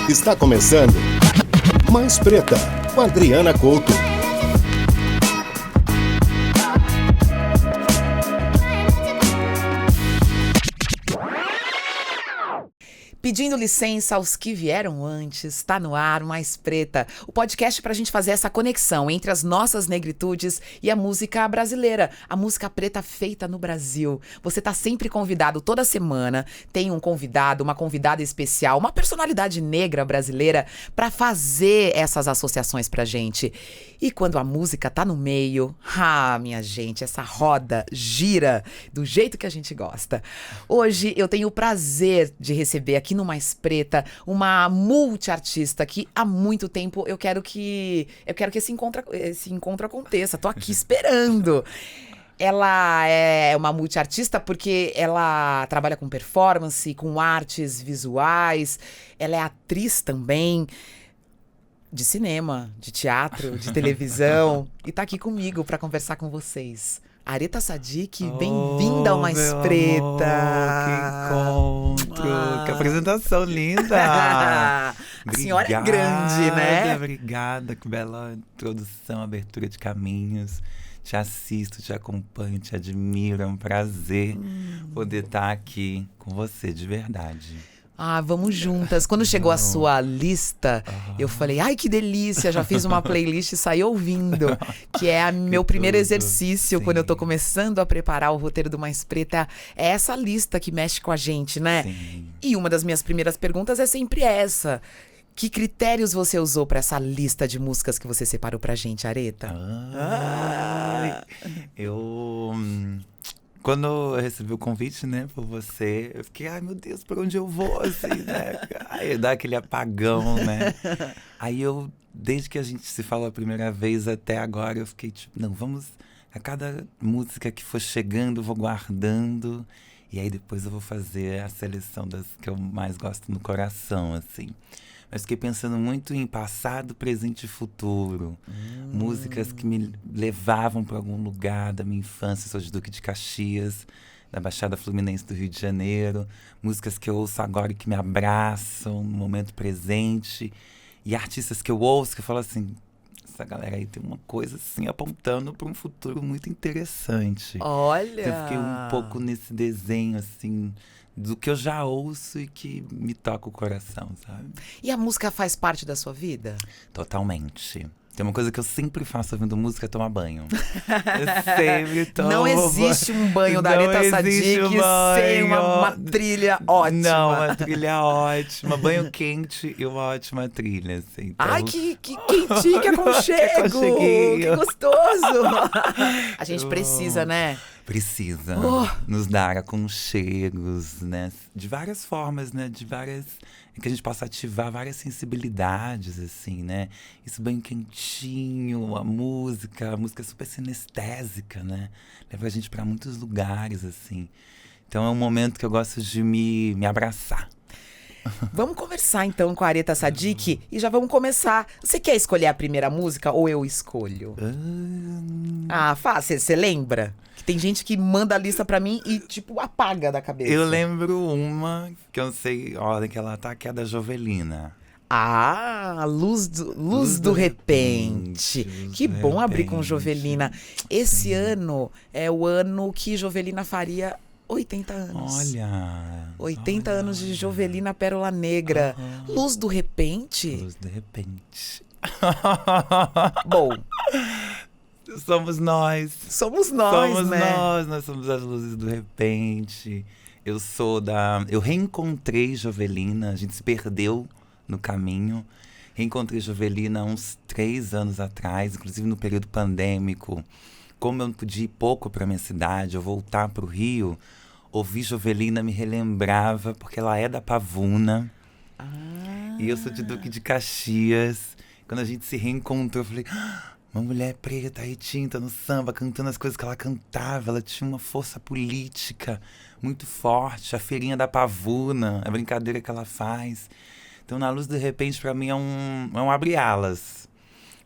Está começando Mais Preta, com Adriana Couto. Pedindo licença aos que vieram antes, tá no ar Mais Preta, o podcast pra gente fazer essa conexão entre as nossas negritudes e a música brasileira, a música preta feita no Brasil. Você tá sempre convidado toda semana, tem um convidado, uma convidada especial, uma personalidade negra brasileira pra fazer essas associações pra gente. E quando a música tá no meio, minha gente, essa roda gira do jeito que a gente gosta. Hoje eu tenho o prazer de receber aqui no Mais Preta uma multiartista que há muito tempo eu quero que esse encontro aconteça. Tô aqui esperando. Ela é uma multiartista porque ela trabalha com performance, com artes visuais, ela é atriz também, de cinema, de teatro, de televisão, e tá aqui comigo pra conversar com vocês. Aretha Sadiq, bem-vinda ao Mais Preta! Amor, que encontro! Que apresentação linda! A senhora é grande, né? Obrigada, que bela introdução, abertura de caminhos. Te assisto, te acompanho, te admiro. É um prazer poder estar aqui com você, de verdade. Vamos juntas. Quando chegou a sua lista, eu falei, ai, que delícia, já fiz uma playlist e saí ouvindo, que é meu primeiro exercício. Sim. Quando eu tô começando a preparar o roteiro do Mais Preta, é essa lista que mexe com a gente, né? Sim. E uma das minhas primeiras perguntas é sempre essa. Que critérios você usou para essa lista de músicas que você separou pra gente, Aretha? Quando eu recebi o convite, né, por você, eu fiquei, ai meu Deus, por onde eu vou, assim, né? Aí dá aquele apagão, né? Aí desde que a gente se falou a primeira vez até agora, eu fiquei tipo, não, vamos, a cada música que for chegando, eu vou guardando. E aí depois eu vou fazer a seleção das que eu mais gosto no coração, assim. Mas fiquei pensando muito em passado, presente e futuro. Músicas que me levavam para algum lugar da minha infância. Sou de Duque de Caxias, da Baixada Fluminense do Rio de Janeiro. Músicas que eu ouço agora e que me abraçam no momento presente. E artistas que eu ouço que eu falo assim, essa galera aí tem uma coisa assim apontando para um futuro muito interessante. Olha! Então, eu fiquei um pouco nesse desenho assim, do que eu já ouço e que me toca o coração, sabe? E a música faz parte da sua vida? Totalmente. Tem uma coisa que eu sempre faço ouvindo música, é tomar banho. Eu sempre tomo. Não existe um banho da Aretha Sadiq sem uma trilha ótima. Não, uma trilha ótima. Banho quente e uma ótima trilha, assim. Então... Ai, que quentinho, que aconchego! Que gostoso! A gente precisa, né? Precisa nos dar aconchegos, né? De várias formas, né? Em que a gente possa ativar várias sensibilidades, assim, né? Isso bem quentinho, a música é super sinestésica, né? Leva a gente para muitos lugares, assim. Então é um momento que eu gosto de me abraçar. Vamos conversar então com a Aretha Sadiq e já vamos começar. Você quer escolher a primeira música ou eu escolho? Fácil, você lembra? Que tem gente que manda a lista pra mim e tipo apaga da cabeça. Eu lembro uma que eu não sei a ordem que ela tá, que é da Jovelina. Luz do Repente. Que bom abrir com Jovelina. Esse ano é o ano que Jovelina faria 80 anos. Olha! 80 anos de Jovelina Pérola Negra. Luz do Repente? Luz do Repente. Bom. Somos nós. Somos nós, né? Nós somos as luzes do repente. Eu reencontrei Jovelina, a gente se perdeu no caminho. Reencontrei Jovelina há uns 3 anos atrás, inclusive no período pandêmico. Como eu não podia ir pouco para minha cidade, eu voltar para o Rio, ouvir Jovelina me relembrava, porque ela é da Pavuna. E eu sou de Duque de Caxias. Quando a gente se reencontrou, eu falei, uma mulher preta, retinta no samba, cantando as coisas que ela cantava. Ela tinha uma força política muito forte. A feirinha da Pavuna, a brincadeira que ela faz. Então, Na Luz do Repente, para mim, é um abre-alas.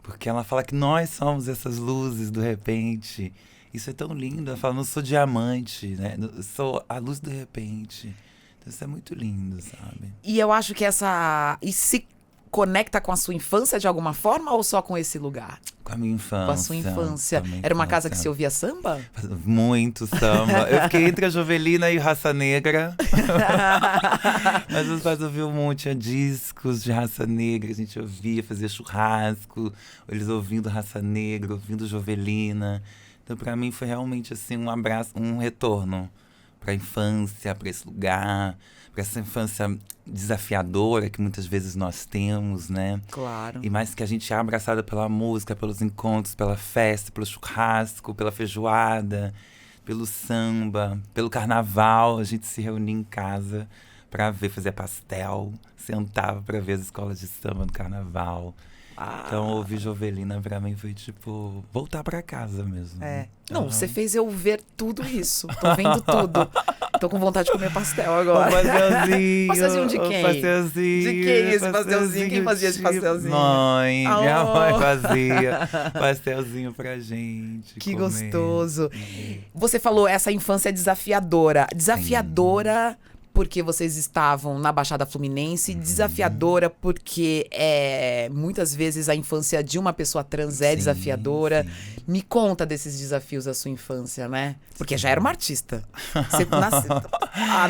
Porque ela fala que nós somos essas luzes do repente. Isso é tão lindo. Ela fala, não sou diamante, né? Eu sou a luz do repente. Isso é muito lindo, sabe? E eu acho que E se conecta com a sua infância de alguma forma ou só com esse lugar? Com a minha infância. Com a sua infância. Com a minha Era uma casa que infância. se ouvia samba? Muito samba. Eu fiquei entre a Jovelina e Raça Negra. Mas meus pais ouviam muito, tinha discos de Raça Negra, a gente ouvia, fazia churrasco, eles ouvindo Raça Negra, ouvindo Jovelina. Então, pra mim, foi realmente assim um abraço, um retorno pra infância, pra esse lugar, pra essa infância desafiadora que muitas vezes nós temos, né? Claro. E mais que a gente é abraçada pela música, pelos encontros, pela festa, pelo churrasco, pela feijoada, pelo samba, pelo carnaval. A gente se reunia em casa pra ver, fazer pastel, sentava pra ver as escolas de samba no carnaval. Então, ouvir Jovelina pra mim foi tipo voltar pra casa mesmo. Não, você fez eu ver tudo isso. Tô vendo tudo. Tô com vontade de comer pastel agora. Pastelzinho. Pastelzinho de quem? Pastelzinho. De quem esse pastelzinho? Quem fazia esse pastelzinho? Mãe. Minha mãe Oh. fazia pastelzinho pra gente. Que comer. gostoso. Você falou essa infância desafiadora. Desafiadora porque vocês estavam na Baixada Fluminense, desafiadora porque muitas vezes a infância de uma pessoa trans é Sim, desafiadora. sim. Me conta desses desafios da sua infância, né? Porque já era uma artista. Você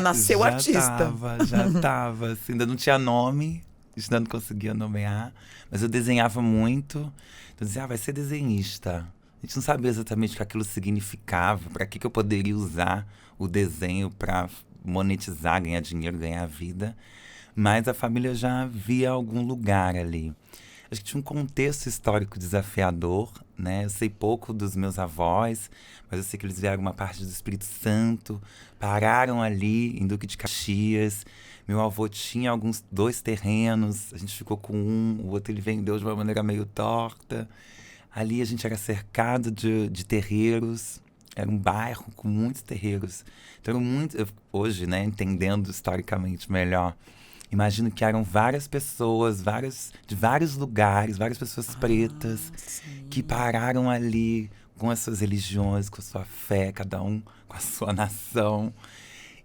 nasceu artista. Já tava. Assim, ainda não tinha nome, ainda não conseguia nomear, mas eu desenhava muito. Então eu dizia, vai ser desenhista. A gente não sabia exatamente o que aquilo significava, para que eu poderia usar o desenho para monetizar, ganhar dinheiro, ganhar vida. Mas a família já via algum lugar ali. Acho que tinha um contexto histórico desafiador, né? Eu sei pouco dos meus avós, mas eu sei que eles vieram uma parte do Espírito Santo, pararam ali em Duque de Caxias. Meu avô tinha 2 terrenos, a gente ficou com um, o outro ele vendeu de uma maneira meio torta. Ali a gente era cercado de terreiros. Era um bairro com muitos terreiros. Então, hoje, né, entendendo historicamente melhor, imagino que eram várias pessoas, de vários lugares, várias pessoas pretas, que pararam ali com as suas religiões, com a sua fé, cada um com a sua nação,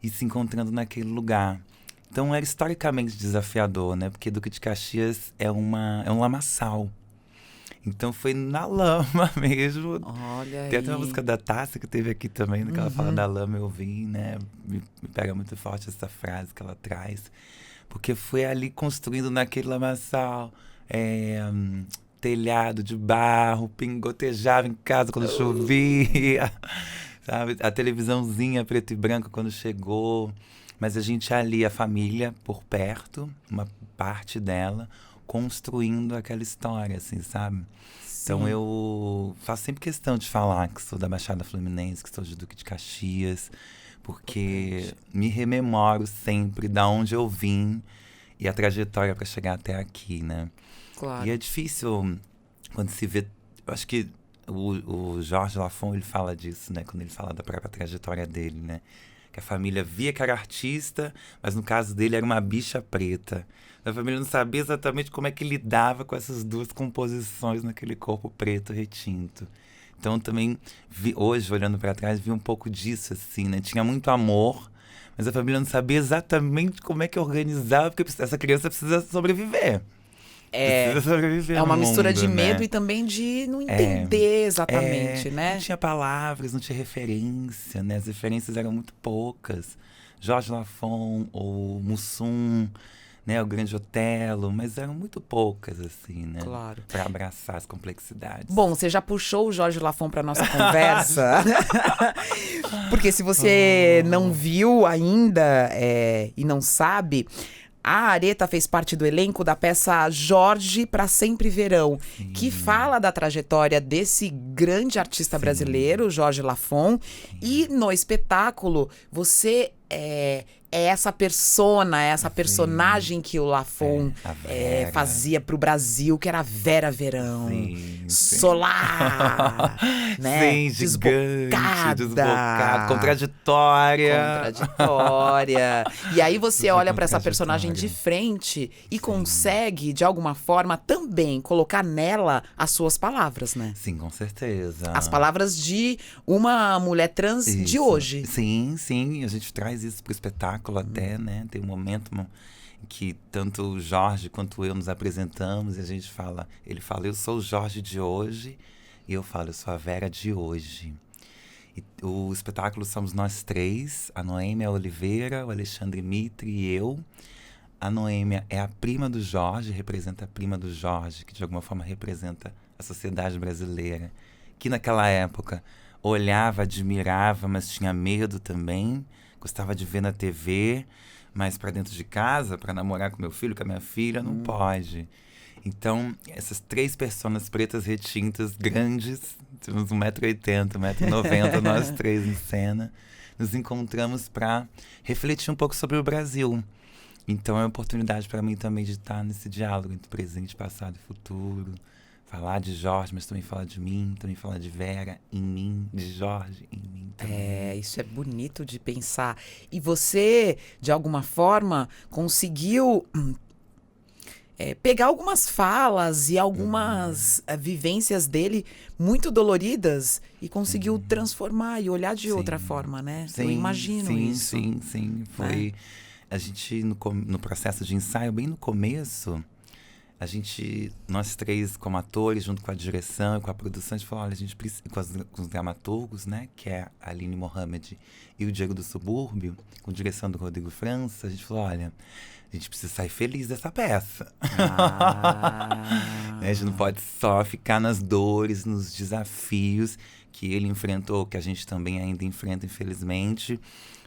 e se encontrando naquele lugar. Então, era historicamente desafiador, né? Porque Duque de Caxias é um lamaçal. Então foi na lama mesmo. Olha Tem aí. até uma música da Tássia que teve aqui também, que ela fala da lama, eu vim, né? Me pega muito forte essa frase que ela traz. Porque foi ali construindo naquele lamaçal, telhado de barro, gotejava em casa quando chovia, sabe? A televisãozinha preto e branco quando chegou. Mas a gente ali, a família por perto, uma parte dela, construindo aquela história, assim, sabe? Então eu faço sempre questão de falar que sou da Baixada Fluminense, que sou de Duque de Caxias, porque me rememoro sempre da onde eu vim e a trajetória para chegar até aqui, né? Claro. E é difícil quando se vê. Eu acho que o Jorge Lafon, ele fala disso, né? Quando ele fala da própria trajetória dele, né? Que a família via que era artista, mas no caso dele era uma bicha preta. A família não sabia exatamente como é que lidava com essas 2 composições naquele corpo preto retinto. Então também, hoje, olhando para trás, vi um pouco disso, assim, né? Tinha muito amor, mas a família não sabia exatamente como é que organizava, porque essa criança precisa sobreviver. Precisa sobreviver É uma no mistura mundo, de medo né? e também de não entender exatamente, né? Não tinha palavras, não tinha referência, né? As referências eram muito poucas. Jorge Lafon ou Mussum, né? O Grande Otelo, mas eram muito poucas, assim, né? Claro. Para abraçar as complexidades. Bom, você já puxou o Jorge Lafon para nossa conversa? Porque se você não viu ainda e não sabe, a Aretha fez parte do elenco da peça Jorge Pra Sempre Verão, que fala da trajetória desse grande artista brasileiro, Jorge Lafon. E no espetáculo, você é essa persona, essa personagem que o Lafon a Vera. fazia pro Brasil, que era a Vera Verão. Sim. Solar, né? Sim, gigante, desbocada, contraditória. E aí você olha pra essa Contraditória. personagem de frente e consegue, de alguma forma, também colocar nela as suas palavras, né? Sim, com certeza. As palavras de uma mulher trans de Isso. hoje. Sim, sim, a gente traz traz isso pro espetáculo até, né? Tem um momento em que tanto o Jorge quanto eu nos apresentamos e a gente fala, ele fala, eu sou o Jorge de hoje, e eu falo, eu sou a Vera de hoje. E o espetáculo somos nós três, a Noêmia Oliveira, o Alexandre Mitre e eu. A Noêmia é a prima do Jorge, representa a prima do Jorge, que de alguma forma representa a sociedade brasileira, que naquela época olhava, admirava, mas tinha medo também, gostava de ver na TV, mas para dentro de casa, para namorar com meu filho, com a minha filha, não pode. Então, essas 3 personas pretas retintas, grandes, temos 1,80 m, 1,90 m, nós 3 em cena, nos encontramos para refletir um pouco sobre o Brasil. Então, é uma oportunidade para mim também de estar nesse diálogo entre presente, passado e futuro. Falar de Jorge, mas também falar de mim, também falar de Vera em mim, de Jorge em mim também. Isso é bonito de pensar. E você, de alguma forma, conseguiu pegar algumas falas e algumas vivências dele muito doloridas e conseguiu transformar e olhar de outra forma, né? Eu imagino isso. Sim. Foi... A gente, no processo de ensaio, bem no começo, nós 3 como atores, junto com a direção e com a produção, a gente falou, olha, a gente precisa, com os dramaturgos, né, que é a Aline Mohamed e o Diego do Subúrbio, com direção do Rodrigo França, a gente falou, olha, a gente precisa sair feliz dessa peça. A gente não pode só ficar nas dores, nos desafios que ele enfrentou, que a gente também ainda enfrenta, infelizmente,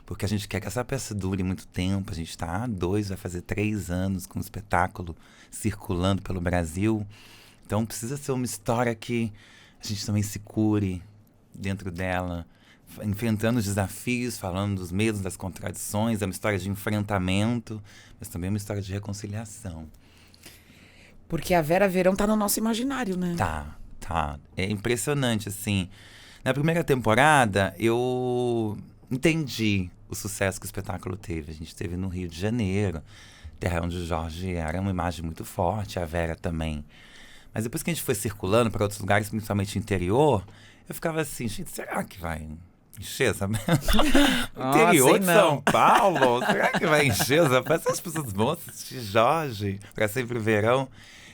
porque a gente quer que essa peça dure muito tempo. A gente está há 2, vai fazer 3 anos com o espetáculo circulando pelo Brasil. Então precisa ser uma história que a gente também se cure dentro dela, enfrentando os desafios, falando dos medos, das contradições. É uma história de enfrentamento, mas também é uma história de reconciliação. Porque a Vera Verão tá no nosso imaginário, né? Tá. É impressionante, assim. Na primeira temporada, eu entendi o sucesso que o espetáculo teve. A gente teve no Rio de Janeiro, terra onde o Jorge era uma imagem muito forte, a Vera também. Mas depois que a gente foi circulando para outros lugares, principalmente interior, eu ficava assim, gente, será que vai encher essa interior de São Paulo? Será que vai encher essa peça? As pessoas vão assistir Jorge para Sempre Verão.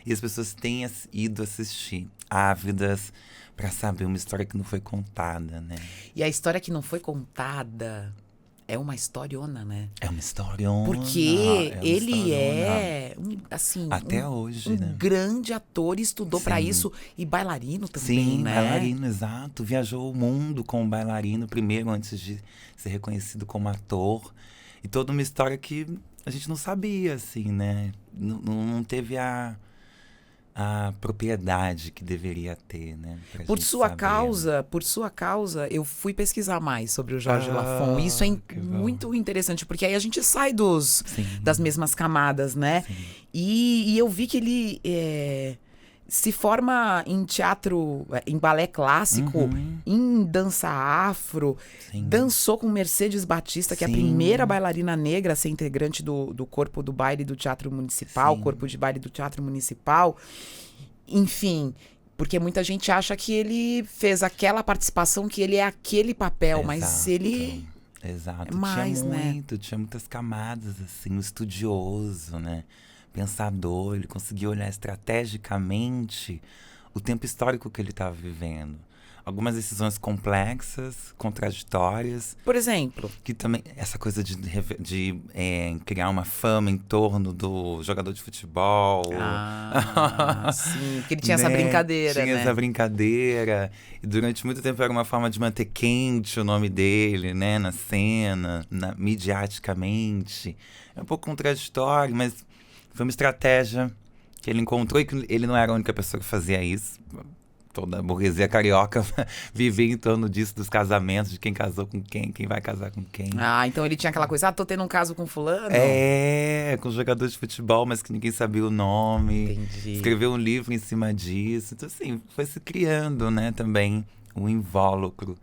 E as pessoas têm ido assistir, ávidas, para saber uma história que não foi contada, né? E a história que não foi contada é uma historiona, né? É uma historiona. Porque ele é, assim... Até hoje, um né? grande ator, estudou para isso e bailarino também, né? Sim, bailarino, exato. Viajou o mundo como bailarino primeiro, antes de ser reconhecido como ator. E toda uma história que a gente não sabia, assim, né? Não teve a propriedade que deveria ter, né? Por sua causa, eu fui pesquisar mais sobre o Jorge Lafon. Isso é muito interessante, porque aí a gente sai das mesmas camadas, né? E eu vi que ele se forma em teatro, em balé clássico, em dança afro, dançou com Mercedes Batista, que é a primeira bailarina negra a ser integrante do corpo do baile do Teatro Municipal, corpo de baile do Teatro Municipal. Enfim, porque muita gente acha que ele fez aquela participação, que ele é aquele papel, mas ele... Exato, mais, tinha muitas camadas, assim, um estudioso, né? Pensador, ele conseguia olhar estrategicamente o tempo histórico que ele estava vivendo. Algumas decisões complexas, contraditórias. Por exemplo? Que também, essa coisa de criar uma fama em torno do jogador de futebol. Sim, porque ele tinha essa brincadeira, Tinha essa brincadeira. E durante muito tempo era uma forma de manter quente o nome dele, né? Na cena, midiaticamente. É um pouco contraditório, mas foi uma estratégia que ele encontrou e que ele não era a única pessoa que fazia isso. Toda a burguesia carioca vivia em torno disso, dos casamentos, de quem casou com quem vai casar com quem. Então ele tinha aquela coisa, tô tendo um caso com fulano? Com jogador de futebol, mas que ninguém sabia o nome. Entendi. Escreveu um livro em cima disso. Então, assim, foi se criando, né, também um invólucro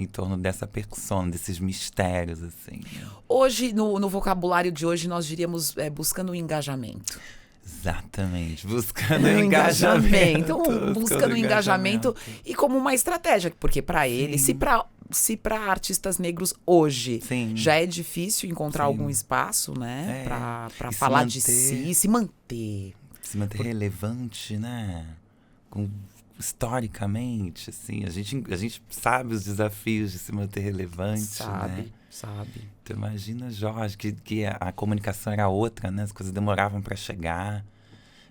em torno dessa persona, desses mistérios, assim. Hoje, no vocabulário de hoje, nós diríamos buscando um engajamento. Exatamente, buscando engajamento. Buscando engajamento e como uma estratégia, porque para ele, se para se para artistas negros hoje Sim. já é difícil encontrar Sim. algum espaço, né? Pra E se falar de manter- si, se manter. Se manter relevante, né? Historicamente, assim, a gente sabe os desafios de se manter relevante, né? Sabe. Então imagina, Jorge, que a comunicação era outra, né? As coisas demoravam para chegar,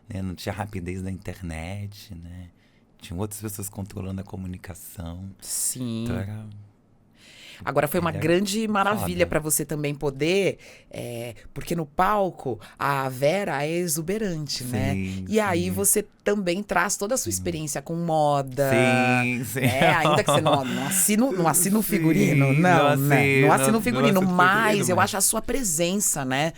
né? Não tinha rapidez da internet, né? Tinham outras pessoas controlando a comunicação. Sim. Então era... Agora foi uma Era grande maravilha foda. para você também poder, porque no palco a Vera é exuberante, né? Sim, E aí sim. você também traz toda a sua experiência com moda. Sim, sim. Ainda que você não assina o Sim, figurino, não, né? Não assina o figurino, assino o mas figurino, eu mas- acho a sua presença, né?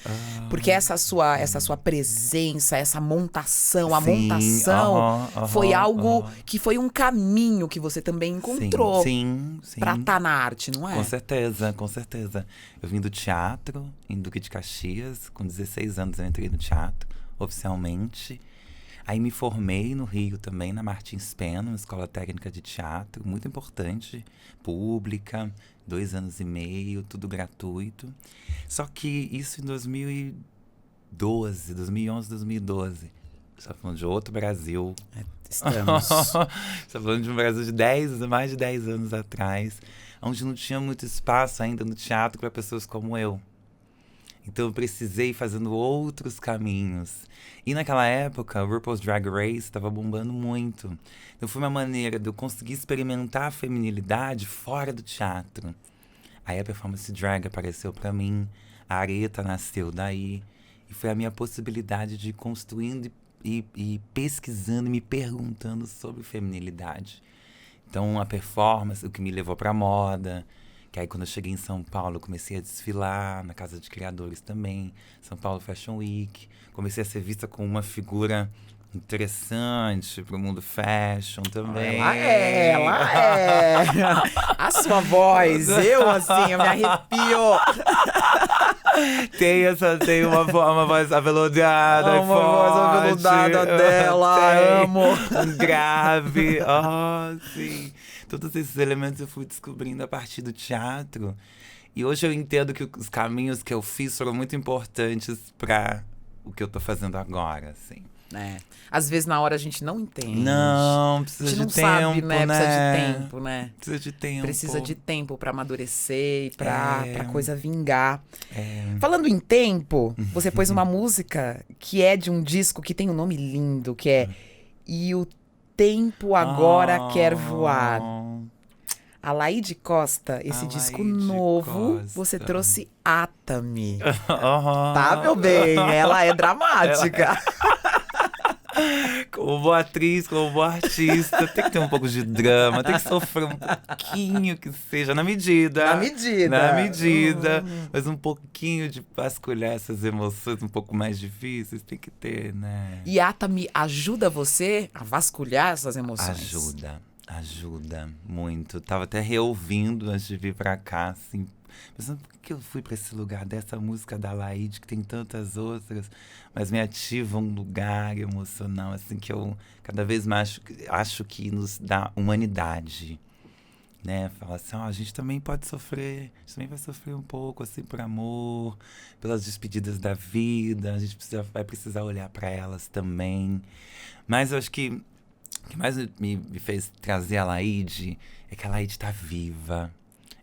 Porque essa sua presença, essa montação, a Sim, montação aham, foi algo aham. que foi um caminho que você também encontrou Sim. pra estar na arte, não é? Com certeza, com certeza. Eu vim do teatro, em Duque de Caxias. Com 16 anos eu entrei no teatro, oficialmente. Aí me formei no Rio também, na Martins Pena, uma escola técnica de teatro, muito importante, pública, 2 anos e meio, tudo gratuito. Só que isso em 2011, 2012. Você tá falando de outro Brasil. Estamos. Você tá falando de um Brasil de mais de 10 anos atrás, onde não tinha muito espaço ainda no teatro para pessoas como eu. Então eu precisei ir fazendo outros caminhos. E naquela época, o RuPaul's Drag Race estava bombando muito. Então foi uma maneira de eu conseguir experimentar a feminilidade fora do teatro. Aí a performance drag apareceu para mim, a Areta nasceu daí. E foi a minha possibilidade de ir construindo e pesquisando, me perguntando sobre feminilidade. Então a performance, o que me levou pra moda, que aí quando eu cheguei em São Paulo eu comecei a desfilar na Casa de Criadores também, São Paulo Fashion Week, comecei a ser vista como uma figura interessante pro mundo fashion também. Ela é. A sua voz, eu me arrepio. Tem uma voz aveludada e Uma voz forte. aveludada dela, Tem amo. um grave, sim. Todos esses elementos eu fui descobrindo a partir do teatro. E hoje eu entendo que os caminhos que eu fiz foram muito importantes para o que eu tô fazendo agora, assim. Às vezes na hora a gente não entende. Não, A precisa gente de não tempo, sabe, né? né? Precisa de tempo, né? Precisa de tempo. Precisa de tempo pra amadurecer e pra coisa vingar. É. Falando em tempo, você pôs uma música que é de um disco que tem um nome lindo, que é E o Tempo Agora Quer Voar. A Laíde Costa, esse A disco Laíde Novo, Costa. você trouxe Atami. Aham. Tá, meu bem? Ela é dramática. Como boa atriz, como boa artista, tem que ter um pouco de drama, tem que sofrer um pouquinho que seja, na medida. Na medida. Na medida. Mas um pouquinho de vasculhar essas emoções um pouco mais difíceis, tem que ter, né? E Atami ajuda você a vasculhar essas emoções? Ajuda muito. Tava até reouvindo antes de vir pra cá, assim, pensando por que eu fui pra esse lugar dessa música da Laíde, que tem tantas outras, mas me ativa um lugar emocional, assim, que eu cada vez mais acho que nos dá humanidade, né? Fala assim, a gente também pode sofrer, a gente também vai sofrer um pouco, assim, por amor, pelas despedidas da vida, a gente vai precisar olhar pra elas também. Mas eu acho que o que mais me fez trazer a Laíde é que a Laíde tá viva.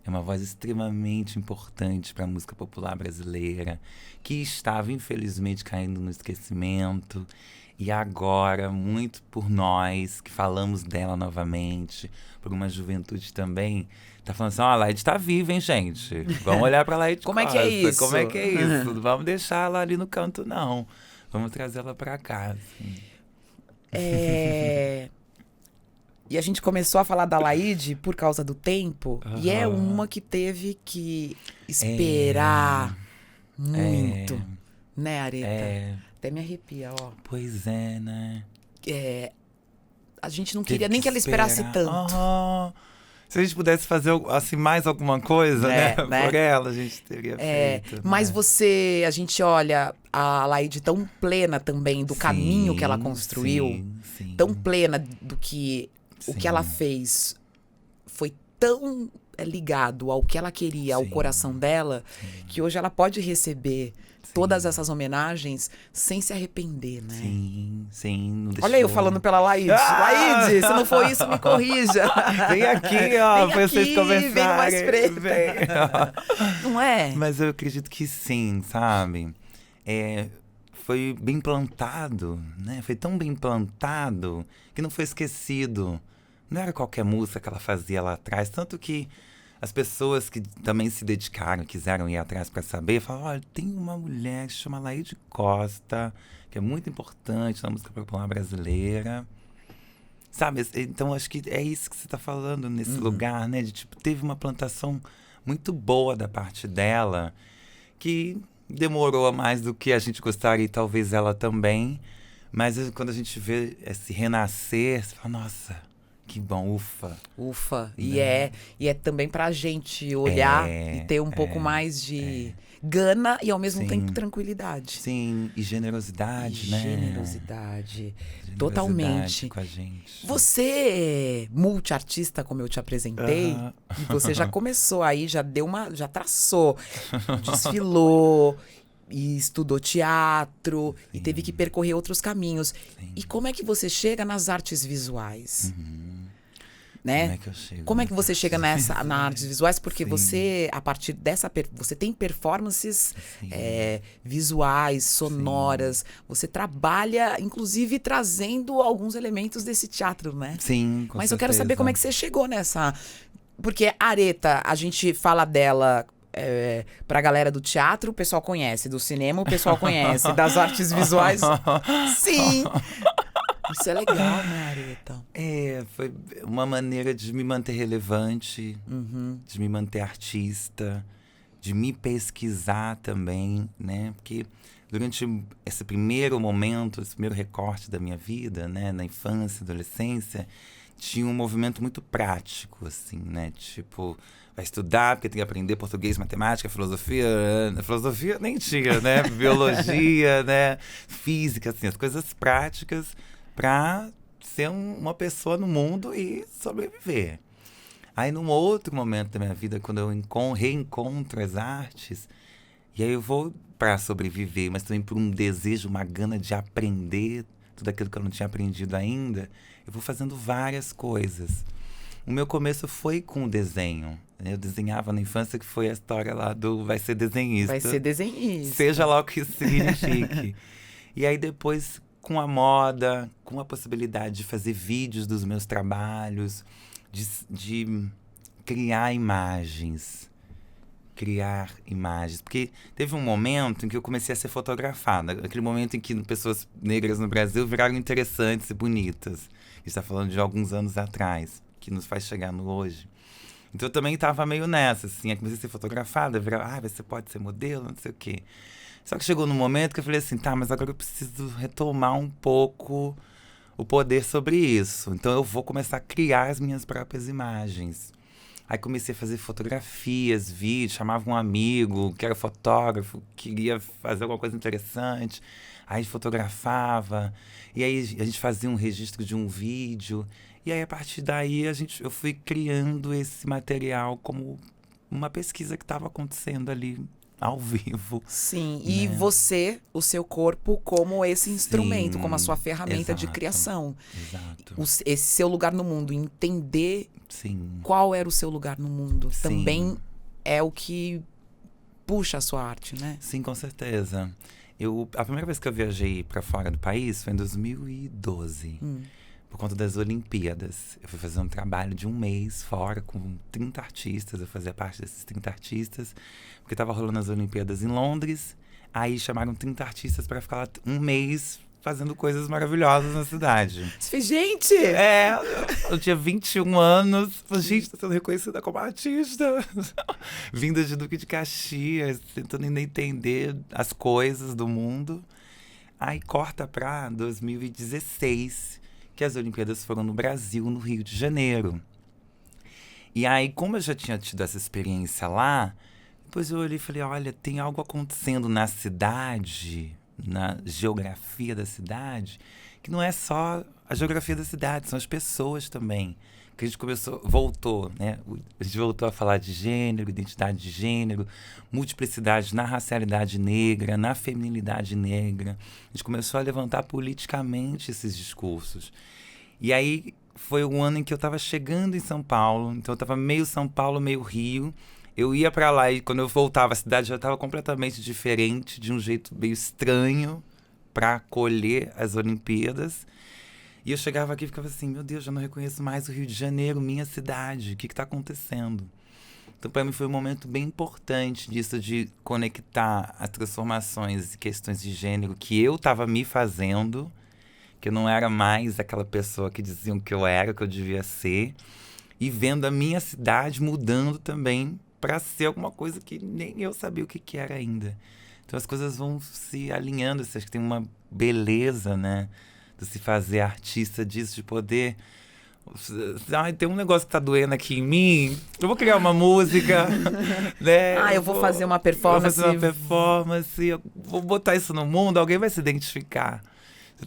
É uma voz extremamente importante para a música popular brasileira, que estava, infelizmente, caindo no esquecimento. E agora, muito por nós, que falamos dela novamente, por uma juventude também, tá falando assim, a Laíde tá viva, hein, gente? Vamos olhar pra Laíde Como é que é Costa. isso? Como é que é isso? Não vamos deixar ela ali no canto, não. Vamos trazer ela pra cá, assim. E a gente começou a falar da Laíde por causa do tempo. E é uma que teve que esperar muito. Né, Areta? Até me arrepia, ó. Pois é, né? A gente não Teve queria nem que ela esperasse esperar. tanto. Se a gente pudesse fazer assim, mais alguma coisa, né? né? Por ela, a gente teria feito. Mas né? a gente olha a Laíde tão plena também do caminho que ela construiu. Sim. Tão plena do que o que ela fez foi tão ligado ao que ela queria, ao Sim. coração dela, que hoje ela pode receber todas essas homenagens sem se arrepender, né? Sim, não deixou. Olha eu falando pela Laíde. Laíde, se não for isso, me corrija. Vem aqui, ó, Vem pra vocês aqui, conversarem. vem no Mais Preta. Vem, ó. Não é? Mas eu acredito que sim, sabe? Foi bem plantado, né? Foi tão bem plantado que não foi esquecido. Não era qualquer música que ela fazia lá atrás. Tanto que as pessoas que também se dedicaram, quiseram ir atrás para saber, falaram, olha, tem uma mulher que se chama Laíde Costa, que é muito importante na música popular brasileira. Sabe? Então, acho que é isso que você está falando nesse lugar, né? De, tipo, teve uma plantação muito boa da parte dela, que demorou mais do que a gente gostaria, e talvez ela também. Mas quando a gente vê esse renascer, você fala, nossa, que bom, ufa. Ufa. Né? E é também pra gente olhar e ter um pouco mais de gana e ao mesmo Sim. tempo tranquilidade. Sim, e generosidade, né? Generosidade. Generosidade Totalmente. com a gente. Você é multiartista, como eu te apresentei, e você já começou aí, já traçou, desfilou, e estudou teatro, e teve que percorrer outros caminhos. E como é que você chega nas artes visuais? Né? Como é que eu chego? Como é que você chega nas artes visuais? Porque Sim. você, a partir dessa... Você tem performances visuais, sonoras. Você trabalha, inclusive, trazendo alguns elementos desse teatro, né? Sim, com Mas eu quero certeza. saber como é que você chegou nessa... Porque a Aretha, a gente fala dela... pra galera do teatro, o pessoal conhece. Do cinema, o pessoal conhece. Das artes visuais, sim! Isso é legal, né, Aretha? Foi uma maneira de me manter relevante, de me manter artista, de me pesquisar também, né? Porque durante esse primeiro momento, esse primeiro recorte da minha vida, né? Na infância, adolescência, tinha um movimento muito prático, assim, né? Tipo, vai estudar porque tem que aprender português, matemática, filosofia. Filosofia nem tinha, né? Biologia, né? Física, assim, as coisas práticas para ser uma pessoa no mundo e sobreviver. Aí, num outro momento da minha vida, quando eu reencontro as artes, e aí eu vou para sobreviver, mas também por um desejo, uma gana de aprender tudo aquilo que eu não tinha aprendido ainda, eu vou fazendo várias coisas. O meu começo foi com o desenho. Eu desenhava na infância, que foi a história lá do vai ser desenhista. Vai ser desenhista. Seja lá o que isso signifique. E aí depois, com a moda, com a possibilidade de fazer vídeos dos meus trabalhos, de criar imagens. Porque teve um momento em que eu comecei a ser fotografada. Aquele momento em que pessoas negras no Brasil viraram interessantes e bonitas. A gente está falando de alguns anos atrás, que nos faz chegar no hoje. Então eu também estava meio nessa, assim. Eu comecei a ser fotografada, você pode ser modelo, não sei o quê. Só que chegou num momento que eu falei assim, tá, mas agora eu preciso retomar um pouco o poder sobre isso. Então eu vou começar a criar as minhas próprias imagens. Aí comecei a fazer fotografias, vídeos, chamava um amigo que era fotógrafo, queria fazer alguma coisa interessante. Aí fotografava, e aí a gente fazia um registro de um vídeo. E aí a partir daí eu fui criando esse material como uma pesquisa que estava acontecendo ali ao vivo. Sim, e você, o seu corpo, como esse instrumento, Sim, como a sua ferramenta de exato, criação. Exato. Esse seu lugar no mundo, entender Sim. qual era o seu lugar no mundo, Sim. também é o que puxa a sua arte, né? Sim, com certeza. A primeira vez que eu viajei para fora do país foi em 2012. Por conta das Olimpíadas. Eu fui fazer um trabalho de um mês fora com 30 artistas. Eu fazia parte desses 30 artistas. Porque estava rolando as Olimpíadas em Londres. Aí chamaram 30 artistas para ficar lá um mês fazendo coisas maravilhosas na cidade. Você fez, gente! Eu tinha 21 anos. Falei, gente, tô sendo reconhecida como artista. Vinda de Duque de Caxias, tentando ainda entender as coisas do mundo. Aí corta pra 2016, que as Olimpíadas foram no Brasil, no Rio de Janeiro. E aí, como eu já tinha tido essa experiência lá, depois eu olhei e falei, olha, tem algo acontecendo na cidade, na geografia da cidade, que não é só a geografia da cidade, são as pessoas também que a gente voltou, né? A gente voltou a falar de gênero, identidade de gênero, multiplicidade na racialidade negra, na feminilidade negra. A gente começou a levantar politicamente esses discursos. E aí foi o ano em que eu estava chegando em São Paulo, então eu estava meio São Paulo, meio Rio. Eu ia para lá e quando eu voltava, a cidade já estava completamente diferente, de um jeito meio estranho, para acolher as Olimpíadas. E eu chegava aqui e ficava assim, meu Deus, já não reconheço mais o Rio de Janeiro, minha cidade, o que está acontecendo? Então, para mim, foi um momento bem importante disso, de conectar as transformações e questões de gênero que eu estava me fazendo, que eu não era mais aquela pessoa que diziam que eu era, que eu devia ser, e vendo a minha cidade mudando também para ser alguma coisa que nem eu sabia o que era ainda. Então, as coisas vão se alinhando, acho que tem uma beleza, né? De se fazer artista disso, de poder... Ai, tem um negócio que tá doendo aqui em mim, eu vou criar uma música, né? Eu vou fazer uma performance. Vou fazer uma performance, eu vou botar isso no mundo, alguém vai se identificar.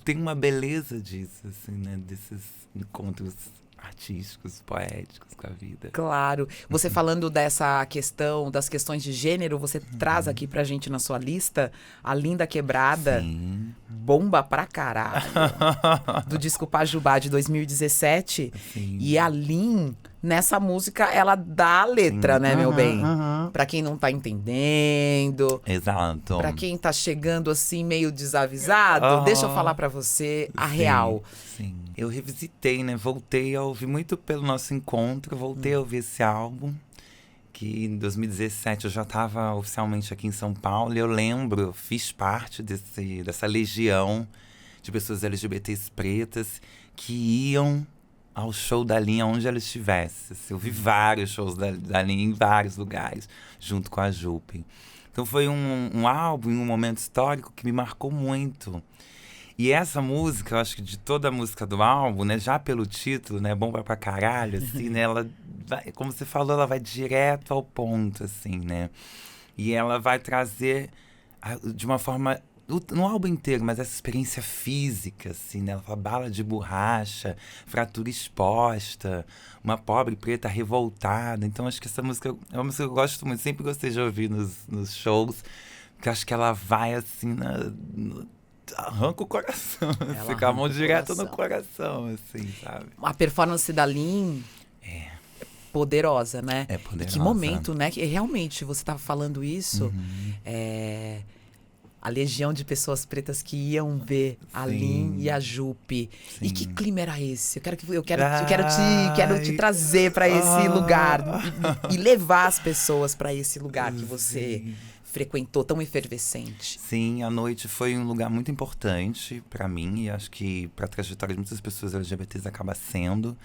Tem uma beleza disso, assim, né? Desses encontros artísticos, poéticos com a vida. Claro. Você falando dessa questão, das questões de gênero, você traz aqui pra gente na sua lista a Linda Quebrada. Sim. Bomba pra caralho. Do disco Pajubá de 2017. Sim. E a Lin, nessa música, ela dá a letra, né, meu bem? Pra quem não tá entendendo. Exato. Pra quem tá chegando assim, meio desavisado, deixa eu falar pra você a real. Sim. Eu revisitei, né? Voltei a ouvir muito pelo nosso encontro, voltei a ouvir esse álbum, que em 2017 eu já estava oficialmente aqui em São Paulo, e eu lembro, eu fiz parte dessa legião de pessoas LGBTs pretas que iam ao show da Linha onde ela estivesse. Eu vi vários shows da Linha em vários lugares, junto com a Jupe. Então foi um álbum, um momento histórico que me marcou muito. E essa música, eu acho que de toda a música do álbum, né, já pelo título, né, Bomba pra caralho, assim, né, ela vai, como você falou, ela vai direto ao ponto, assim, né, e ela vai trazer de uma forma, no álbum inteiro, mas essa experiência física, assim, né, ela fala bala de borracha, fratura exposta, uma pobre preta revoltada. Então acho que essa música é uma música que eu gosto muito, sempre gostei de ouvir nos shows, porque eu acho que ela vai, assim, arranca o coração, assim, com a mão direto no coração, assim, sabe? A performance da Lin é poderosa, né? É poderosa. E que momento, né? Que realmente, você estava falando isso, a legião de pessoas pretas que iam ver a Lin e a Jupe. Sim. E que clima era esse? Eu quero te trazer para esse lugar e levar as pessoas para esse lugar que você frequentou, tão efervescente. Sim, a noite foi um lugar muito importante pra mim, e acho que pra trajetória de muitas pessoas LGBTs acaba sendo.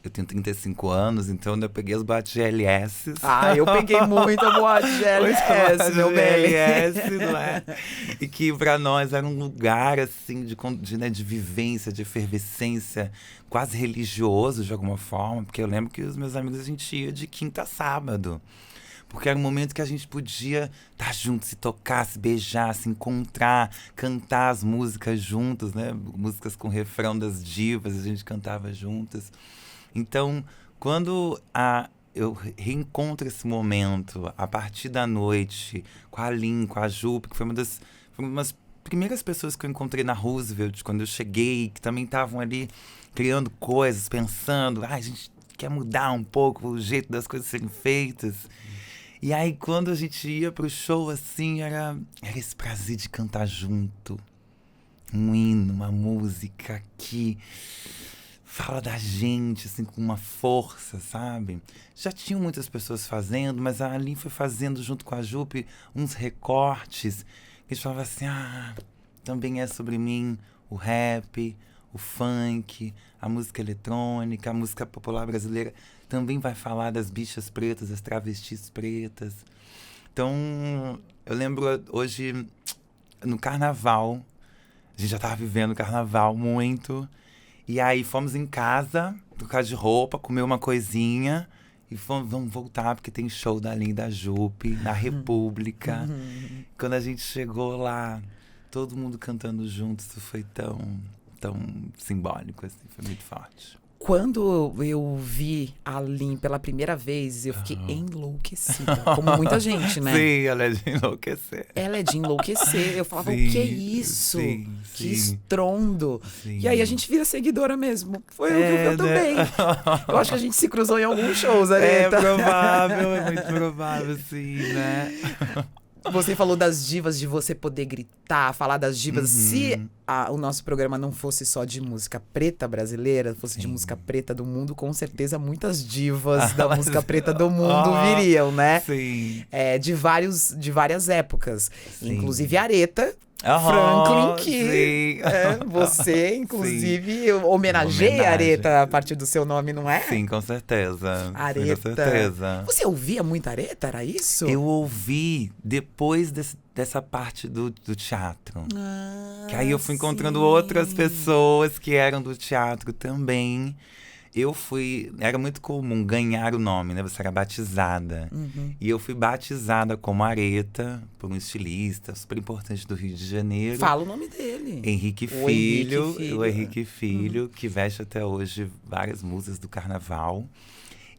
Eu tenho 35 anos, então eu peguei as boates GLS. Eu peguei muito a boate GLS, meu bem. GLS, não é? E que pra nós era um lugar, assim, de vivência, de efervescência, quase religioso de alguma forma, porque eu lembro que os meus amigos, a gente ia de quinta a sábado. Porque era um momento que a gente podia estar junto, se tocar, se beijar, se encontrar, cantar as músicas juntos, né? Músicas com refrão das divas, a gente cantava juntas. Então, quando eu reencontro esse momento, a partir da noite, com a Lin, com a Jupe, que foi uma das primeiras pessoas que eu encontrei na Roosevelt, quando eu cheguei, que também estavam ali criando coisas, pensando, a gente quer mudar um pouco o jeito das coisas serem feitas. E aí, quando a gente ia pro show, assim, era esse prazer de cantar junto. Um hino, uma música que fala da gente, assim, com uma força, sabe? Já tinham muitas pessoas fazendo, mas a Aline foi fazendo, junto com a Jupe, uns recortes. Que a gente falava assim, também é sobre mim o rap, o funk, a música eletrônica, a música popular brasileira. Também vai falar das bichas pretas, das travestis pretas. Então, eu lembro hoje, no carnaval, a gente já estava vivendo o carnaval muito. E aí fomos em casa, trocar de roupa, comer uma coisinha. E vamos voltar, porque tem show da Linda e da Jupe, na República. Quando a gente chegou lá, todo mundo cantando junto, isso foi tão simbólico, assim, foi muito forte. Quando eu vi a Lin pela primeira vez, eu fiquei enlouquecida. Como muita gente, né? Sim, ela é de enlouquecer. Ela é de enlouquecer. Eu falava, Sim, o que é isso? sim, Que sim. estrondo. Sim. E aí a gente vira seguidora mesmo. Foi o que eu né? também. Eu acho que a gente se cruzou em alguns shows, É Areta. provável, é muito provável, sim, né? Você falou das divas, de você poder gritar, falar das divas. Se o nosso programa não fosse só de música preta brasileira, fosse de música preta do mundo, com certeza muitas divas da música preta do mundo viriam, né? Sim. De várias épocas. Sim. Inclusive Areta Aham, Franklin, que sim. você, inclusive, homenageia a Areta a partir do seu nome, não é? Sim, com certeza. Areta. Sim, com certeza. Você ouvia muito Areta, era isso? Eu ouvi depois dessa parte do teatro. Que aí eu fui encontrando outras pessoas que eram do teatro também. Era muito comum ganhar o nome, né? Você era batizada. E eu fui batizada como Areta por um estilista super importante do Rio de Janeiro. Fala o nome dele. Henrique O Henrique Filho. O Henrique Filho, que veste até hoje várias musas do carnaval.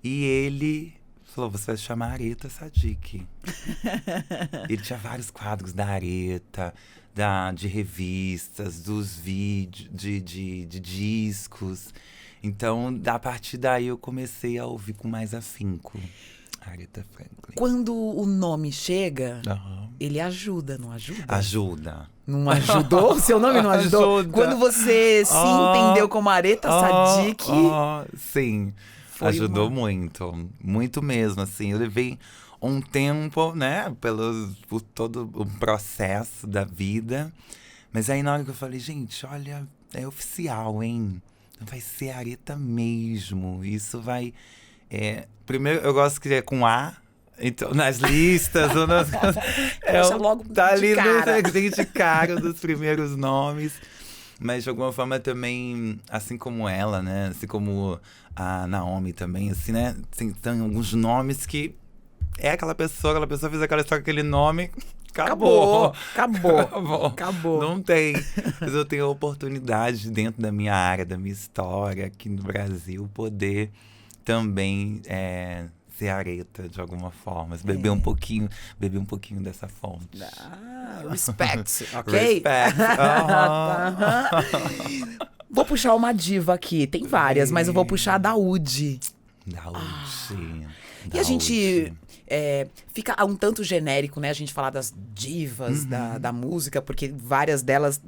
E ele falou, você vai se chamar Areta Sadiq. Ele tinha vários quadros da Areta, de revistas, dos vídeos, de discos. Então, a partir daí, eu comecei a ouvir com mais afinco Aretha Franklin. Quando o nome chega, ele ajuda, não ajuda? Ajuda. Não ajudou? Seu nome não ajudou? Ajuda. Quando você se entendeu como Areta Sadiq... Sim, ajudou muito. Muito mesmo, assim. Eu levei um tempo, né, por todo o processo da vida. Mas aí, na hora que eu falei, gente, olha, é oficial, hein? Vai ser Areta mesmo. Isso vai... primeiro, eu gosto que é com A. Então, nas listas... ou nas, logo tá ali de cara. de cara dos primeiros nomes. Mas, de alguma forma, também... Assim como ela, né? Assim como a Naomi também, assim, né? Tem alguns nomes que... É aquela pessoa fez aquela história com aquele nome... Acabou. Não tem. Mas eu tenho a oportunidade dentro da minha área, da minha história, aqui no Brasil, poder também ser Areta de alguma forma. Beber um pouquinho dessa fonte. Respect, ok? Respect. Vou puxar uma diva aqui. Tem várias, mas eu vou puxar a Daúde. Daúde. E a gente... fica um tanto genérico, né? A gente falar das divas da música, porque várias delas...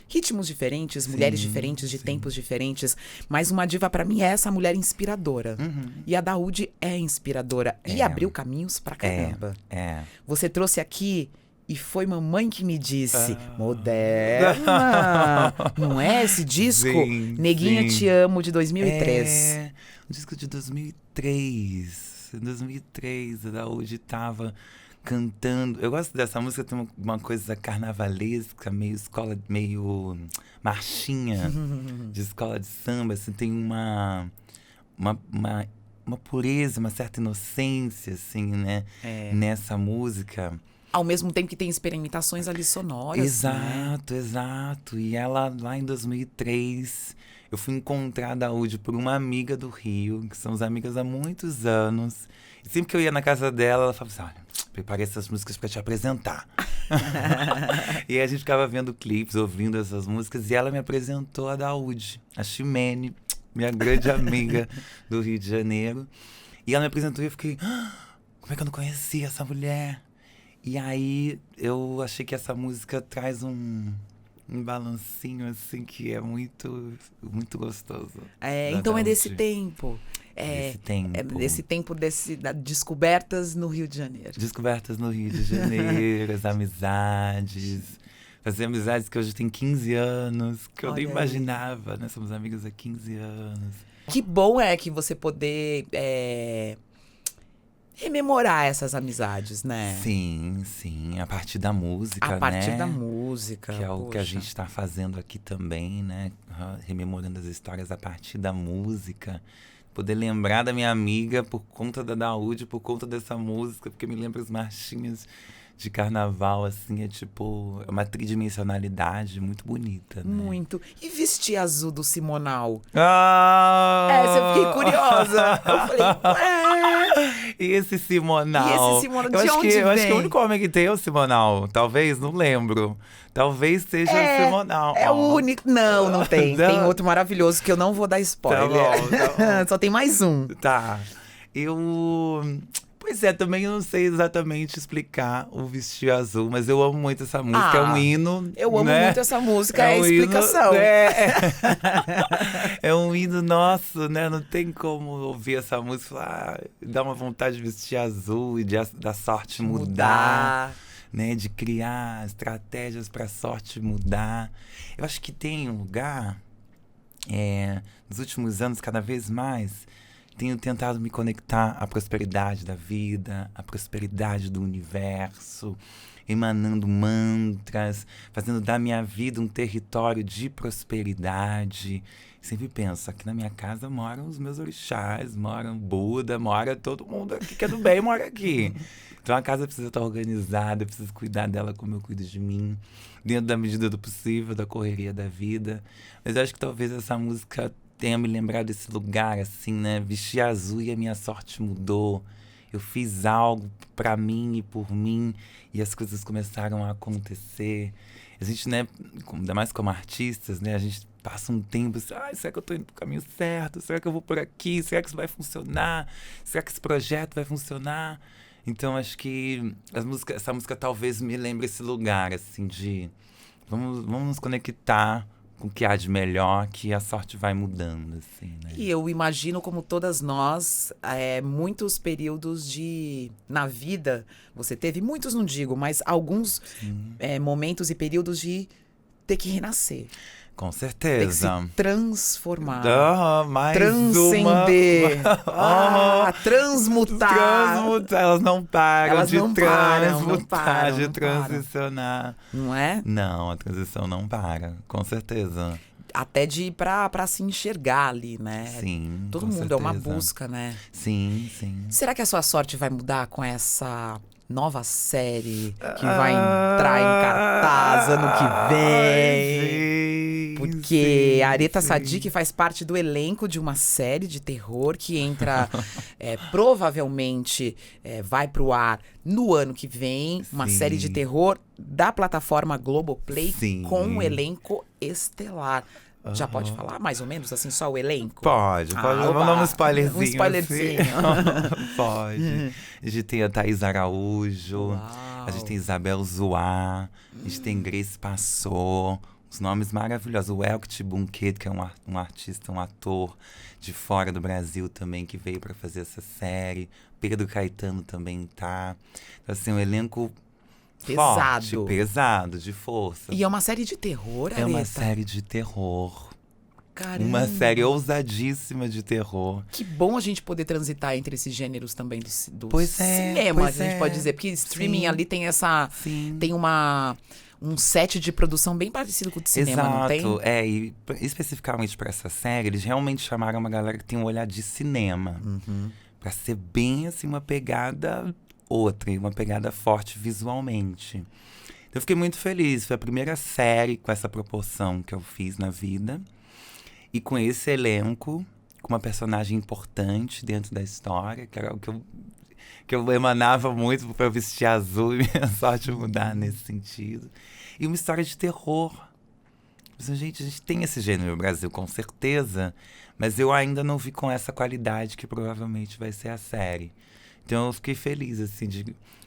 ritmos diferentes, mulheres diferentes, de tempos diferentes. Mas uma diva, pra mim, é essa mulher inspiradora. E a Daúde é inspiradora. E abriu caminhos pra caramba. Você trouxe aqui... E foi mamãe que me disse, moderna, não é esse disco? Sim, Neguinha Te Amo, de 2003. Um disco de 2003. Em 2003, a Daúde tava cantando. Eu gosto dessa música, tem uma coisa carnavalesca, meio marchinha, de escola de samba. Assim, tem uma pureza, uma certa inocência, assim, né? Nessa música. Ao mesmo tempo que tem experimentações ali sonoras. Exato. E ela, lá em 2003, eu fui encontrar a Daúde por uma amiga do Rio, que somos amigas há muitos anos. E sempre que eu ia na casa dela, ela falava assim, olha, preparei essas músicas pra te apresentar. E aí a gente ficava vendo clipes, ouvindo essas músicas, e ela me apresentou a Daúde, a Ximene, minha grande amiga do Rio de Janeiro. E ela me apresentou e eu fiquei, como é que eu não conhecia essa mulher? E aí, eu achei que essa música traz um balancinho, assim, que é muito, muito gostoso. Então é desse tempo. Desse tempo. Descobertas no Rio de Janeiro. Descobertas no Rio de Janeiro, as amizades. Fazer amizades que hoje tem 15 anos, que eu nem imaginava, né? Somos amigos há 15 anos. Que bom é que você poder... rememorar essas amizades, né? Sim, a partir da música, né? A partir da música. Que é o que a gente está fazendo aqui também, né? Rememorando as histórias a partir da música. Poder lembrar da minha amiga por conta da Daúde, por conta dessa música, porque me lembra as marchinhas de carnaval, assim, é tipo, é uma tridimensionalidade muito bonita, né? Muito. E Vestir Azul do Simonal? Ah! Essa eu fiquei curiosa. Eu falei, ué. E esse Simonal? E esse Simonal, de onde eu acho que o vem? único homem que tem é o Simonal. Talvez, não lembro. Talvez seja o Simonal. É o único. Não, não tem. Não. Tem outro maravilhoso que eu não vou dar spoiler. Tá bom. Só tem mais um. Tá. Pois é, também eu não sei exatamente explicar o Vestir Azul, mas eu amo muito essa música. É um hino. Eu amo né? muito essa música, é a um explicação. Hino, é um hino nosso, né? Não tem como ouvir essa música e falar, dá uma vontade de vestir azul e da sorte mudar. Né, de criar estratégias para a sorte mudar. Eu acho que tem um lugar, nos últimos anos, cada vez mais, tenho tentado me conectar à prosperidade da vida, à prosperidade do universo, emanando mantras, fazendo da minha vida um território de prosperidade. Sempre penso, aqui na minha casa moram os meus orixás, moram Buda, mora todo mundo aqui que é do bem, mora aqui. Então a casa precisa estar organizada, eu preciso cuidar dela como eu cuido de mim, dentro da medida do possível, da correria da vida. Mas eu acho que talvez essa música tenha me lembrado desse lugar, assim, né? Vestir azul e a minha sorte mudou. Eu fiz algo pra mim e por mim e as coisas começaram a acontecer. A gente, né, ainda mais como artistas, né? A gente passa um tempo assim, será que eu tô indo pro caminho certo? Será que eu vou por aqui? Será que isso vai funcionar? Será que esse projeto vai funcionar? Então, acho que essa música talvez me lembre esse lugar, assim, de vamos nos conectar com o que há de melhor, que a sorte vai mudando, assim, né? E eu imagino, como todas nós, muitos períodos na vida, você teve, muitos não digo, mas alguns momentos e períodos de ter que renascer. Com Ter que certeza. se transformar. Mais transcender. Transmutar. Elas não param Elas de não param, transmutar, não param, de não param. transicionar. Não é? Não, a transição não para, com certeza. Até de ir pra se enxergar ali, né? Sim, Todo com mundo é uma certeza. busca, né? Sim, sim. Será que a sua sorte vai mudar com essa nova série que vai entrar em cartaz ano que vem? Porque a Areta Sadiq faz parte do elenco de uma série de terror que entra, provavelmente, vai pro ar no ano que vem. Uma Sim. série de terror da plataforma Globoplay Sim. com um elenco estelar. Já pode falar mais ou menos, assim, só o elenco? Pode. Vamos oba. dar um spoilerzinho. Um spoilerzinho. Assim. Pode. A gente tem a Thaís Araújo, Uau. a gente tem Isabel Zoá, a gente tem Grace Passou, os nomes maravilhosos. O Elkt Bunquet, que é um artista, um ator de fora do Brasil também, que veio para fazer essa série. Pedro Caetano também tá. Então, assim, um elenco Pesado. forte, pesado, de força. E é uma série de terror, Areta? É uma série de terror. Caramba. Uma série ousadíssima de terror. Que bom a gente poder transitar entre esses gêneros também do Pois é, cinema, pois a gente é. pode dizer. Porque streaming Sim. ali tem Sim. tem um set de produção bem parecido com o de cinema, não tem? Exato. E especificamente pra essa série, eles realmente chamaram uma galera que tem um olhar de cinema. Pra ser bem, assim, uma pegada outra, e uma pegada forte visualmente. Então, eu fiquei muito feliz. Foi a primeira série com essa proporção que eu fiz na vida. E com esse elenco, com uma personagem importante dentro da história, que era o que eu emanava muito para eu vestir azul e minha sorte mudar nesse sentido. E uma história de terror. Mas, gente, a gente tem esse gênero no Brasil, com certeza, mas eu ainda não vi com essa qualidade que provavelmente vai ser a série. Então eu fiquei feliz, assim, de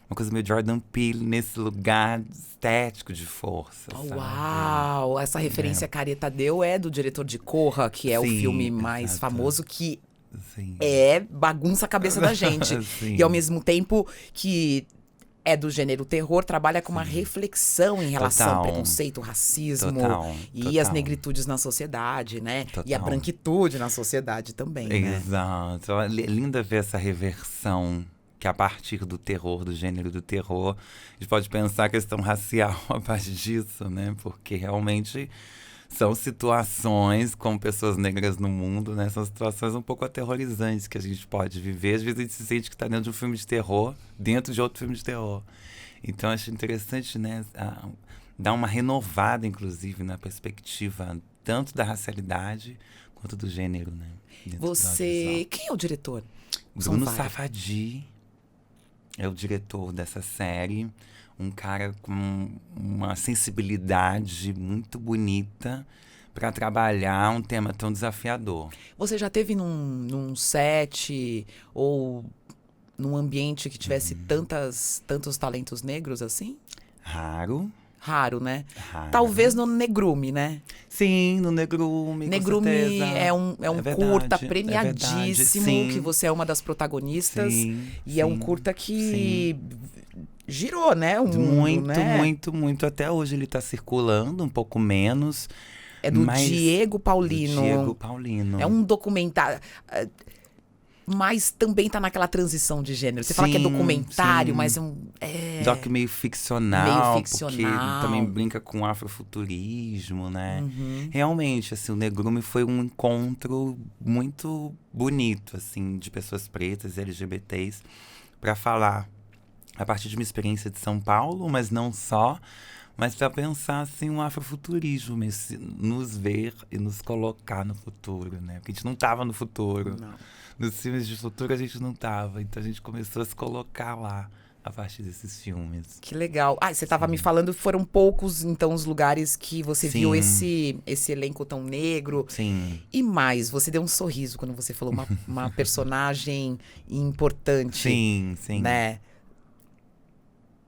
uma coisa meio Jordan Peele nesse lugar estético de força, sabe? Uau! Essa referência que a Areta deu é do diretor de Corra, que é o Sim, filme mais exato. famoso, que Sim. bagunça a cabeça da gente. Sim. E ao mesmo tempo que é do gênero terror, trabalha com uma reflexão em relação ao Total. preconceito, racismo Total, e total. as negritudes na sociedade, né? E a Total. branquitude na sociedade também, né? Exato. É linda ver essa reversão, que a partir do terror, do gênero do terror, a gente pode pensar a questão racial a partir disso, né? Porque realmente são situações com pessoas negras no mundo, né? São situações um pouco aterrorizantes que a gente pode viver. Às vezes a gente se sente que está dentro de um filme de terror, dentro de outro filme de terror. Então, acho interessante, né, dar uma renovada, inclusive, na perspectiva tanto da racialidade quanto do gênero, né? dentro do audiovisual. Quem é o diretor? São Bruno vários. Safadí é o diretor dessa série. Um cara com uma sensibilidade muito bonita para trabalhar um tema tão desafiador. Você já teve num set ou num ambiente que tivesse tantos talentos negros assim? Raro, Raro, né? raro. Talvez no Negrume, né? Sim, no Negrume, com Negrume certeza. é um verdade, curta é premiadíssimo, verdade. que Sim, você é uma das protagonistas. sim, E é um sim, curta sim. que girou, né? O mundo, Muito, né? muito, muito. Até hoje ele tá circulando, um pouco menos. É do mas Diego Paulino. Do Diego Paulino. É um documentário. Mas também tá naquela transição de gênero. Você fala que é Sim, documentário, sim. mas Doc meio ficcional, Meio porque ficcional. também brinca com afrofuturismo, né? Uhum. Realmente, assim, o Negrume foi um encontro muito bonito, assim, de pessoas pretas e LGBTs para falar a partir de uma experiência de São Paulo, mas não só, mas para pensar, assim, um afrofuturismo, mesmo, nos ver e nos colocar no futuro, né? Porque a gente não tava no futuro. Não. Nos filmes de futuro a gente não tava, então a gente começou a se colocar lá a partir desses filmes. Que legal. Ah, você tava me falando, foram poucos, então, os lugares que você viu esse elenco tão negro. Sim, E mais, você deu um sorriso quando você falou uma personagem importante, sim, sim. né?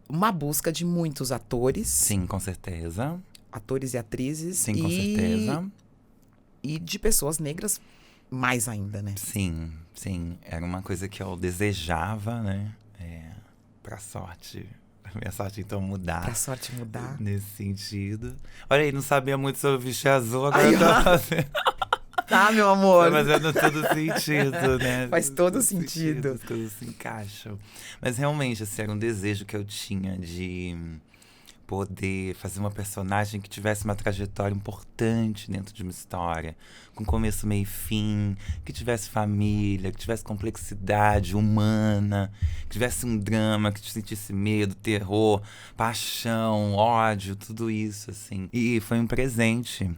Uma busca de muitos atores, Sim, com certeza. atores e atrizes. Sim, com certeza. E de pessoas negras mais ainda, né? Sim, sim. Era uma coisa que eu desejava, né? Pra sorte. A minha sorte, então, mudar. Pra sorte mudar. Nesse sentido. Olha aí, não sabia muito sobre Vestir Azul, agora Ai, eu tô ó. fazendo. Tá, meu amor? Mas fazendo todo sentido, né? Faz todo Todo sentido. As coisas se encaixam. Mas realmente, assim, era um desejo que eu tinha de poder fazer uma personagem que tivesse uma trajetória importante dentro de uma história, com começo, meio e fim, que tivesse família, que tivesse complexidade humana, que tivesse um drama, que te sentisse medo, terror, paixão, ódio, tudo isso, assim. E foi um presente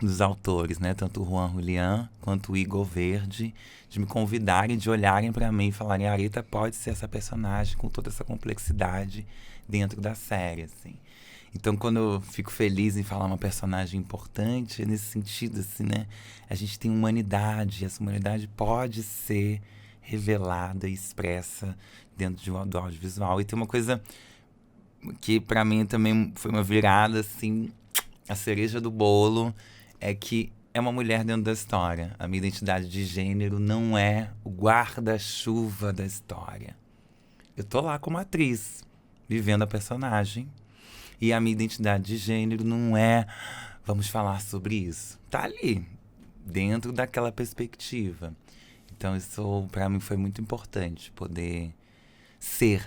dos autores, né? Tanto o Juan Julián quanto o Igor Verde, de me convidarem, de olharem pra mim e falarem: a Aretha pode ser essa personagem com toda essa complexidade dentro da série, assim. Então, quando eu fico feliz em falar uma personagem importante, é nesse sentido, assim, né? A gente tem humanidade, e essa humanidade pode ser revelada e expressa dentro do audiovisual. E tem uma coisa que pra mim também foi uma virada, assim, a cereja do bolo, é que é uma mulher dentro da história. A minha identidade de gênero não é o guarda-chuva da história. Eu tô lá como atriz, vivendo a personagem. E a minha identidade de gênero não é vamos falar sobre isso. Tá ali, dentro daquela perspectiva. Então isso pra mim foi muito importante, poder ser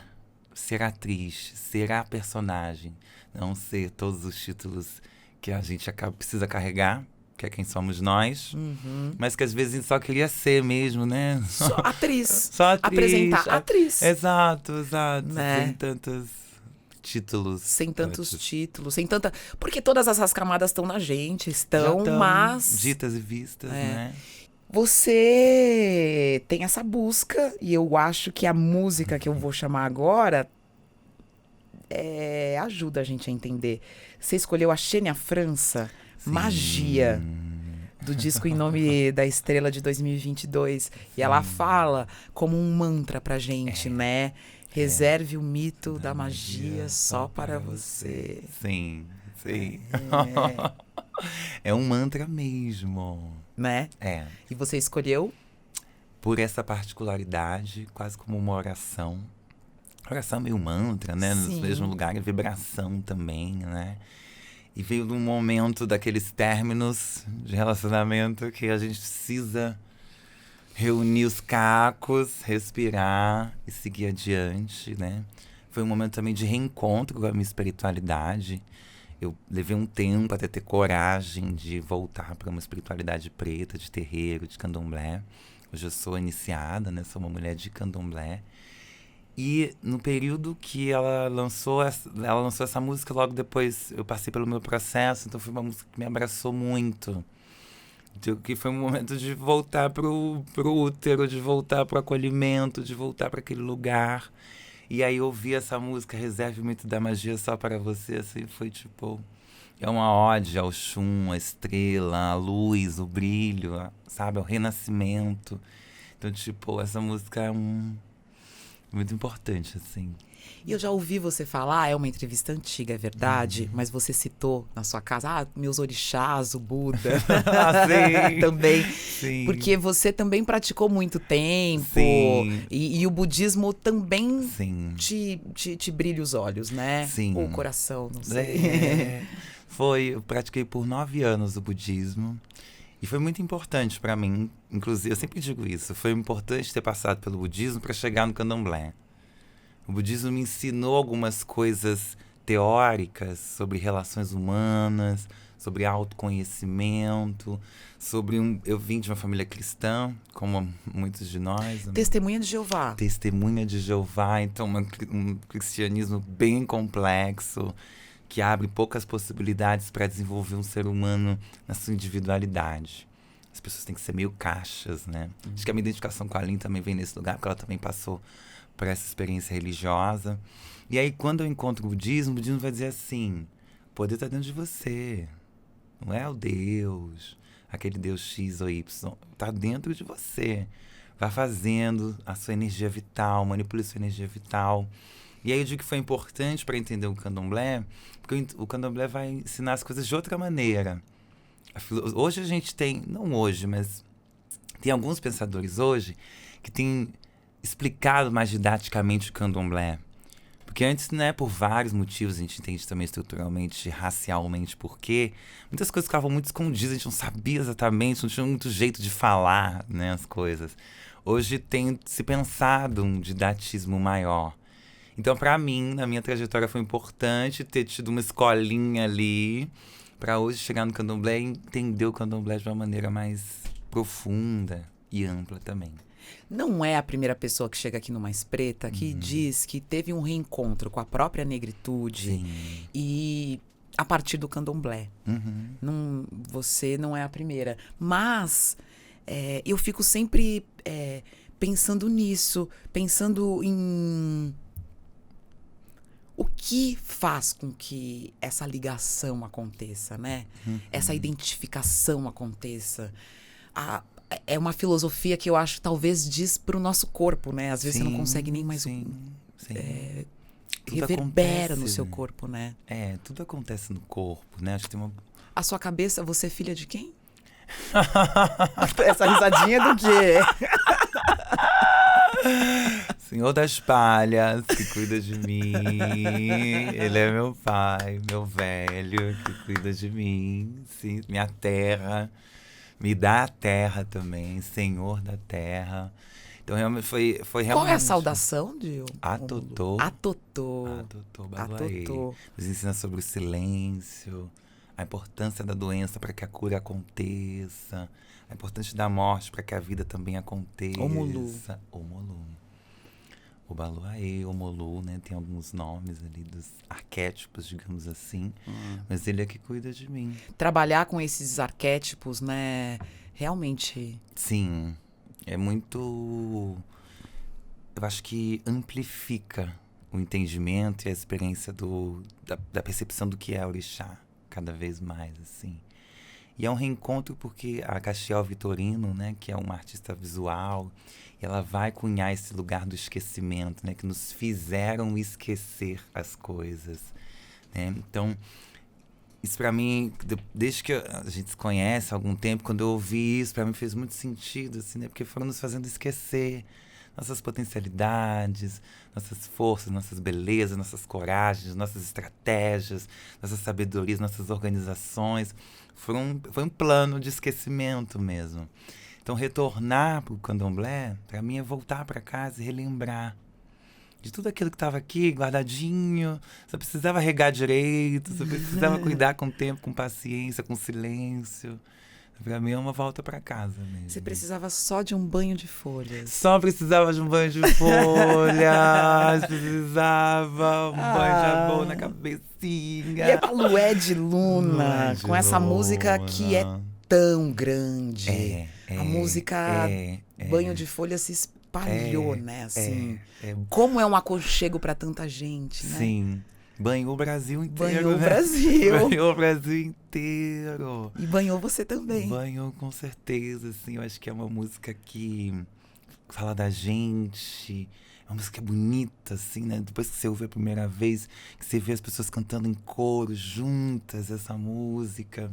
atriz, ser a personagem, não ser todos os títulos que a gente precisa carregar, que é quem somos nós, mas que às vezes a gente só queria ser mesmo, né? Só atriz. Só atriz. Apresentar atriz. Exato. Né? Sem tantos títulos. Sem tantos títulos, sem tanta. Porque todas essas camadas estão na gente, Já estão, tão mas. ditas e vistas, né? Você tem essa busca, e eu acho que a música que eu vou chamar agora ajuda a gente a entender. Você escolheu a Xênia França, Magia, do disco Em Nome da Estrela de 2022. E ela fala como um mantra pra gente, né? Reserve o mito da magia só para você. Sim. É um mantra mesmo. Né? É. E você escolheu? Por essa particularidade, quase como uma oração. Oração é meio mantra, né? Sim. No mesmo lugar, é vibração também, né? E veio num momento daqueles términos de relacionamento que a gente precisa reunir os cacos, respirar e seguir adiante, né? Foi um momento também de reencontro com a minha espiritualidade. Eu levei um tempo até ter coragem de voltar para uma espiritualidade preta, de terreiro, de candomblé. Hoje eu sou iniciada, né? Sou uma mulher de candomblé. E no período que ela lançou essa música, logo depois eu passei pelo meu processo, então foi uma música que me abraçou muito. Que foi um momento de voltar pro útero, de voltar pro acolhimento, de voltar para aquele lugar. E aí ouvir essa música, Reserve Muito da Magia Só Para Você, assim, foi tipo... É uma ode ao Xum, à estrela, à luz, o brilho, sabe? Ao renascimento. Então, tipo, essa música é muito importante, assim. E eu já ouvi você falar, é uma entrevista antiga, é verdade, mas você citou na sua casa, meus orixás, o Buda. Sim. Também. Sim. Porque você também praticou muito tempo. Sim. E o budismo também Sim. te brilha os olhos, né? Sim. Ou o coração, não sei. Eu pratiquei por 9 anos o budismo. E foi muito importante para mim, inclusive, eu sempre digo isso, foi importante ter passado pelo budismo para chegar no candomblé. O budismo me ensinou algumas coisas teóricas sobre relações humanas, sobre autoconhecimento, eu vim de uma família cristã, como muitos de nós. Testemunha de Jeová. Testemunha de Jeová, então um cristianismo bem complexo, que abre poucas possibilidades para desenvolver um ser humano na sua individualidade. As pessoas têm que ser meio caixas, né? Acho que a minha identificação com a Aline também vem nesse lugar, porque ela também passou por essa experiência religiosa. E aí, quando eu encontro o budismo vai dizer assim, o poder está dentro de você. Não é o Deus, aquele Deus X ou Y. Está dentro de você. Vá fazendo a sua energia vital, manipule a sua energia vital. E aí eu digo que foi importante para entender o candomblé, porque o candomblé vai ensinar as coisas de outra maneira. Hoje a gente tem, não hoje, mas tem alguns pensadores hoje que têm explicado mais didaticamente o candomblé. Porque antes, né, por vários motivos, a gente entende também estruturalmente, racialmente, porque muitas coisas ficavam muito escondidas, a gente não sabia exatamente, não tinha muito jeito de falar, né, as coisas. Hoje tem se pensado um didatismo maior. Então, para mim, na minha trajetória, foi importante ter tido uma escolinha ali para hoje chegar no candomblé e entender o candomblé de uma maneira mais profunda e ampla também. Não é a primeira pessoa que chega aqui no Mais Preta que diz que teve um reencontro com a própria negritude. Sim. E a partir do candomblé. Você não é a primeira. Mas eu fico sempre pensando nisso, pensando em o que faz com que essa ligação aconteça, né? Essa identificação aconteça. É uma filosofia que eu acho talvez diz para o nosso corpo, né? Às vezes você não consegue nem mais... reverbera no seu corpo, né? Tudo acontece no corpo, né? Acho que tem uma... A sua cabeça, você é filha de quem? Essa risadinha do quê? Senhor das palhas, que cuida de mim. Ele é meu pai, meu velho, que cuida de mim. Sim, minha terra. Me dá a terra também, Senhor da terra. Então, realmente, foi realmente... Qual é a saudação de... Atotô. Atotô. Atotô, Baluaê. Nos ensina sobre o silêncio, a importância da doença para que a cura aconteça, a importância da morte para que a vida também aconteça. Omolu. O Baluaê, o Omolu, né? Tem alguns nomes ali dos arquétipos, digamos assim. Mas ele é que cuida de mim. Trabalhar com esses arquétipos, né? Realmente... Sim. É muito... Eu acho que amplifica o entendimento e a experiência da percepção do que é orixá. Cada vez mais, assim. E é um reencontro porque a Castiel Vitorino, né, que é uma artista visual, ela vai cunhar esse lugar do esquecimento, né, que nos fizeram esquecer as coisas, né? Então, isso para mim, desde que a gente se conhece há algum tempo, quando eu ouvi isso, para mim fez muito sentido, assim, né, porque foram nos fazendo esquecer nossas potencialidades, nossas forças, nossas belezas, nossas coragens, nossas estratégias, nossas sabedorias, nossas organizações. Foi um plano de esquecimento mesmo. Então, retornar para o candomblé, para mim, é voltar para casa e relembrar de tudo aquilo que estava aqui, guardadinho. Só precisava regar direito, só precisava cuidar com tempo, com paciência, com silêncio. Pra mim é uma volta pra casa mesmo. Você precisava só de um banho de folhas. Só precisava de um banho de folhas, precisava um banho de amor na cabecinha. E é pra Lué de Luna, Lué de com essa música que é Luna. tão grande. É, A música Banho de Folhas se espalhou, né? Assim, como é um aconchego pra tanta gente, né? Sim. Banhou o Brasil inteiro. Banhou o né? Brasil. Banhou o Brasil inteiro. E banhou você também. Banhou com certeza, assim. Eu acho que é uma música que fala da gente. É uma música bonita, assim, né? Depois que você ouve a primeira vez, que você vê as pessoas cantando em coro, juntas, essa música.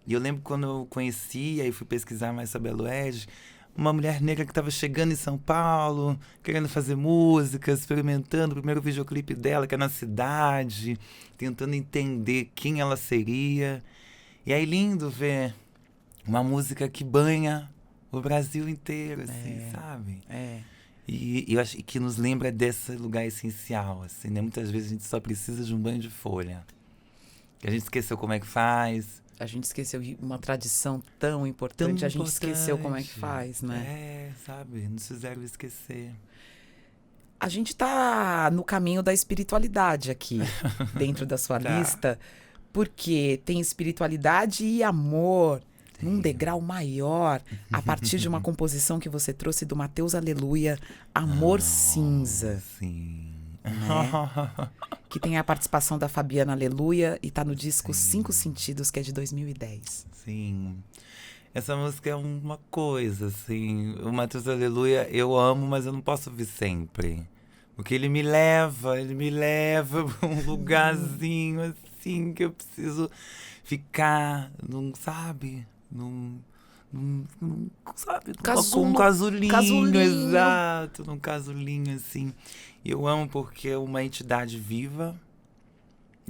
E eu lembro quando eu conheci, aí fui pesquisar mais sobre a Lued, uma mulher negra que estava chegando em São Paulo, querendo fazer música, experimentando o primeiro videoclipe dela, que é na cidade, tentando entender quem ela seria. E aí lindo ver uma música que banha o Brasil inteiro, assim, sabe? E eu acho que nos lembra desse lugar essencial, assim, né? Muitas vezes a gente só precisa de um banho de folha. A gente esqueceu como é que faz. A gente esqueceu uma tradição tão importante, a gente esqueceu como é que faz, né? Sabe? Nos fizeram esquecer. A gente tá no caminho da espiritualidade aqui, dentro da sua lista, porque tem espiritualidade e amor num degrau maior, a partir de uma composição que você trouxe do Mateus Aleluia, Amor Cinza. Sim. Né? Que tem a participação da Fabiana Aleluia e tá no disco Cinco Sentidos, que é de 2010. Sim. Essa música é uma coisa, assim. O Mateus Aleluia eu amo, mas eu não posso ouvir sempre. Porque ele me leva pra um lugarzinho, assim, que eu preciso ficar, não sabe? Sabe? Um casulinho, exato, num casulinho, assim. E eu amo porque é uma entidade viva,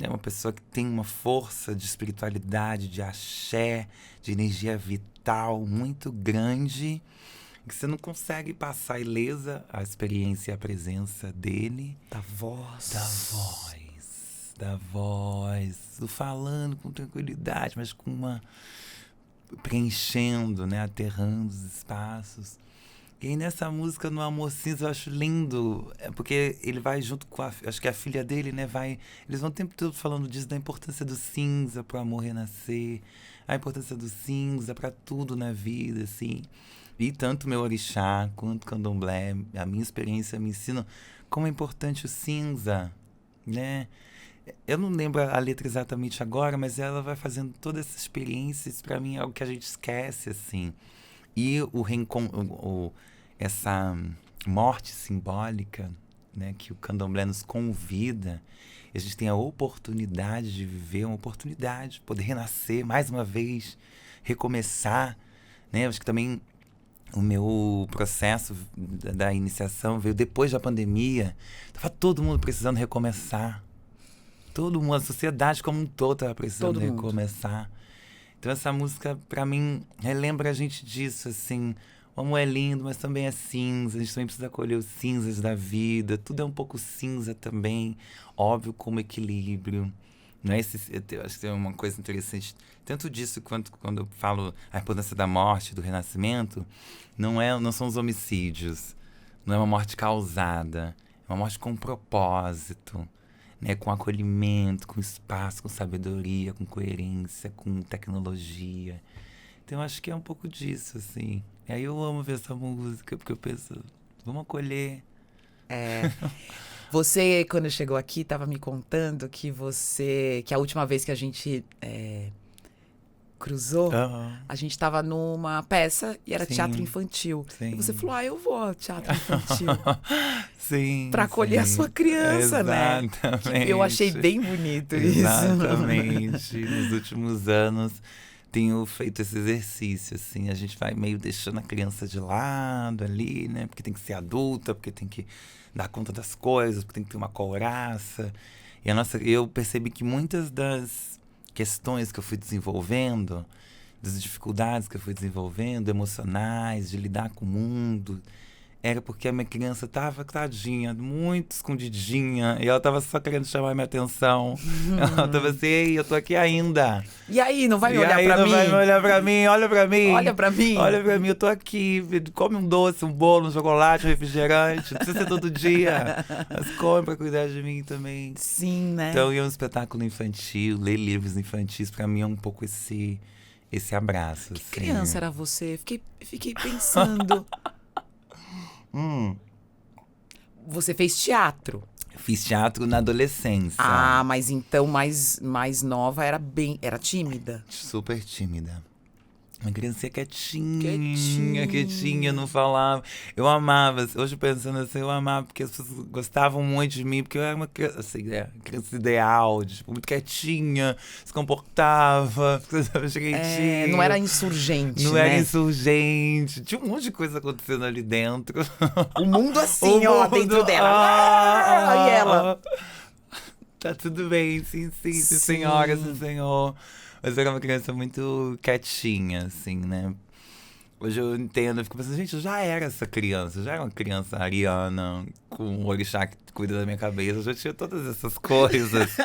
é uma pessoa que tem uma força de espiritualidade, de axé, de energia vital muito grande, que você não consegue passar ilesa a experiência e a presença dele. Da voz. Da voz, do falando com tranquilidade, mas com uma... preenchendo, né, aterrando os espaços. E aí nessa música, no Amor Cinza, eu acho lindo, porque ele vai junto com acho que a filha dele, né, eles vão o tempo todo falando disso, da importância do cinza para o amor renascer, a importância do cinza para tudo na vida, assim. E tanto meu orixá quanto o candomblé, a minha experiência me ensina como é importante o cinza, né? Eu não lembro a letra exatamente agora, mas ela vai fazendo todas essas experiências, para mim é algo que a gente esquece, assim. E essa morte simbólica, né, que o candomblé nos convida, a gente tem a oportunidade de viver, uma oportunidade, poder renascer mais uma vez, recomeçar, né? Acho que também o meu processo da iniciação veio depois da pandemia, estava todo mundo precisando recomeçar. Todo mundo, a sociedade como um todo estava precisando recomeçar. Então essa música, para mim, relembra a gente disso, assim. O amor é lindo, mas também é cinza. A gente também precisa acolher os cinzas da vida. Tudo é um pouco cinza também. Óbvio, como equilíbrio. Não é eu acho que é uma coisa interessante. Tanto disso quanto quando eu falo a importância da morte, do renascimento, não são os homicídios. Não é uma morte causada. É uma morte com propósito. Né, com acolhimento, com espaço, com sabedoria, com coerência, com tecnologia. Então, eu acho que é um pouco disso, assim. E aí eu amo ver essa música, porque eu penso, vamos acolher. Você, quando chegou aqui, estava me contando que a última vez que a gente cruzou, a gente estava numa peça e era teatro infantil. Sim. E você falou, eu vou ao teatro infantil. Sim. Pra acolher a sua criança, né? Exatamente. Eu achei bem bonito isso. Exatamente. Nos últimos anos, tenho feito esse exercício, assim. A gente vai meio deixando a criança de lado ali, né? Porque tem que ser adulta, porque tem que dar conta das coisas, porque tem que ter uma couraça. E eu percebi que muitas das questões que eu fui desenvolvendo, das dificuldades que eu fui desenvolvendo, emocionais, de lidar com o mundo, era porque a minha criança tava, tadinha, muito escondidinha. E ela tava só querendo chamar minha atenção. Ela tava assim, ei, eu tô aqui ainda. E aí, não vai me E olhar aí, pra não mim? vai me olhar pra mim, olha pra mim. Olha pra mim. Olha pra mim, eu tô aqui. Come um doce, um bolo, um chocolate, um refrigerante. Não precisa ser todo dia. Mas come pra cuidar de mim também. Sim, né? Então, ir a um espetáculo infantil, ler livros infantis, pra mim é um pouco esse abraço. Que assim. criança era você? Fiquei pensando. Você fez teatro. Fiz teatro na adolescência. Ah, mas então mais nova era tímida. Super tímida. Uma criança quietinha, não falava. Eu amava, hoje pensando assim, eu amava, porque as pessoas gostavam muito de mim, porque eu era uma criança, assim, criança ideal, tipo, muito quietinha, se comportava, direitinho. Não era insurgente, Não né? era insurgente. Tinha um monte de coisa acontecendo ali dentro. O mundo assim, ó, dentro dela. E ela? Tá tudo bem, sim, senhora, sim, senhor. Mas eu era uma criança muito quietinha, assim, né? Hoje eu entendo, eu fico pensando, gente, eu já era essa criança. Eu já era uma criança ariana, com um orixá que cuida da minha cabeça. Eu já tinha todas essas coisas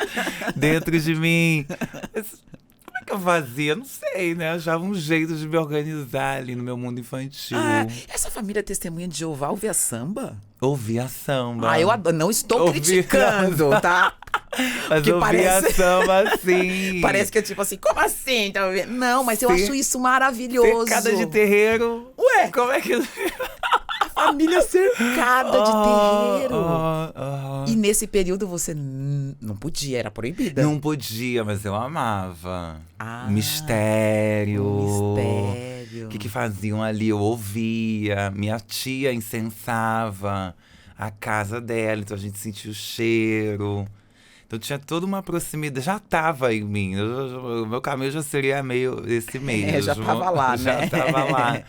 dentro de mim. Mas como é que eu fazia? Não sei, né? Eu achava um jeito de me organizar ali no meu mundo infantil. Essa família testemunha de Jeová ouvia samba? Ouvia samba. Eu adoro. Não estou Ouvia criticando, tá? Mas Porque ouvia samba, sim. Parece que é tipo assim, como assim? Tá ouvindo? Não, mas eu acho isso Ser maravilhoso. cada de terreiro. Ué, Como é que... família cercada de terreiro. Ah. E nesse período você não podia, era proibida. Não podia, mas eu amava. Ah, Mistério. mistério. O que faziam ali? Eu ouvia. Minha tia incensava a casa dela, então a gente sentia o cheiro. Então tinha toda uma proximidade, já tava em mim. O meu caminho já seria meio esse mesmo. Já tava lá, já né? Já tava lá.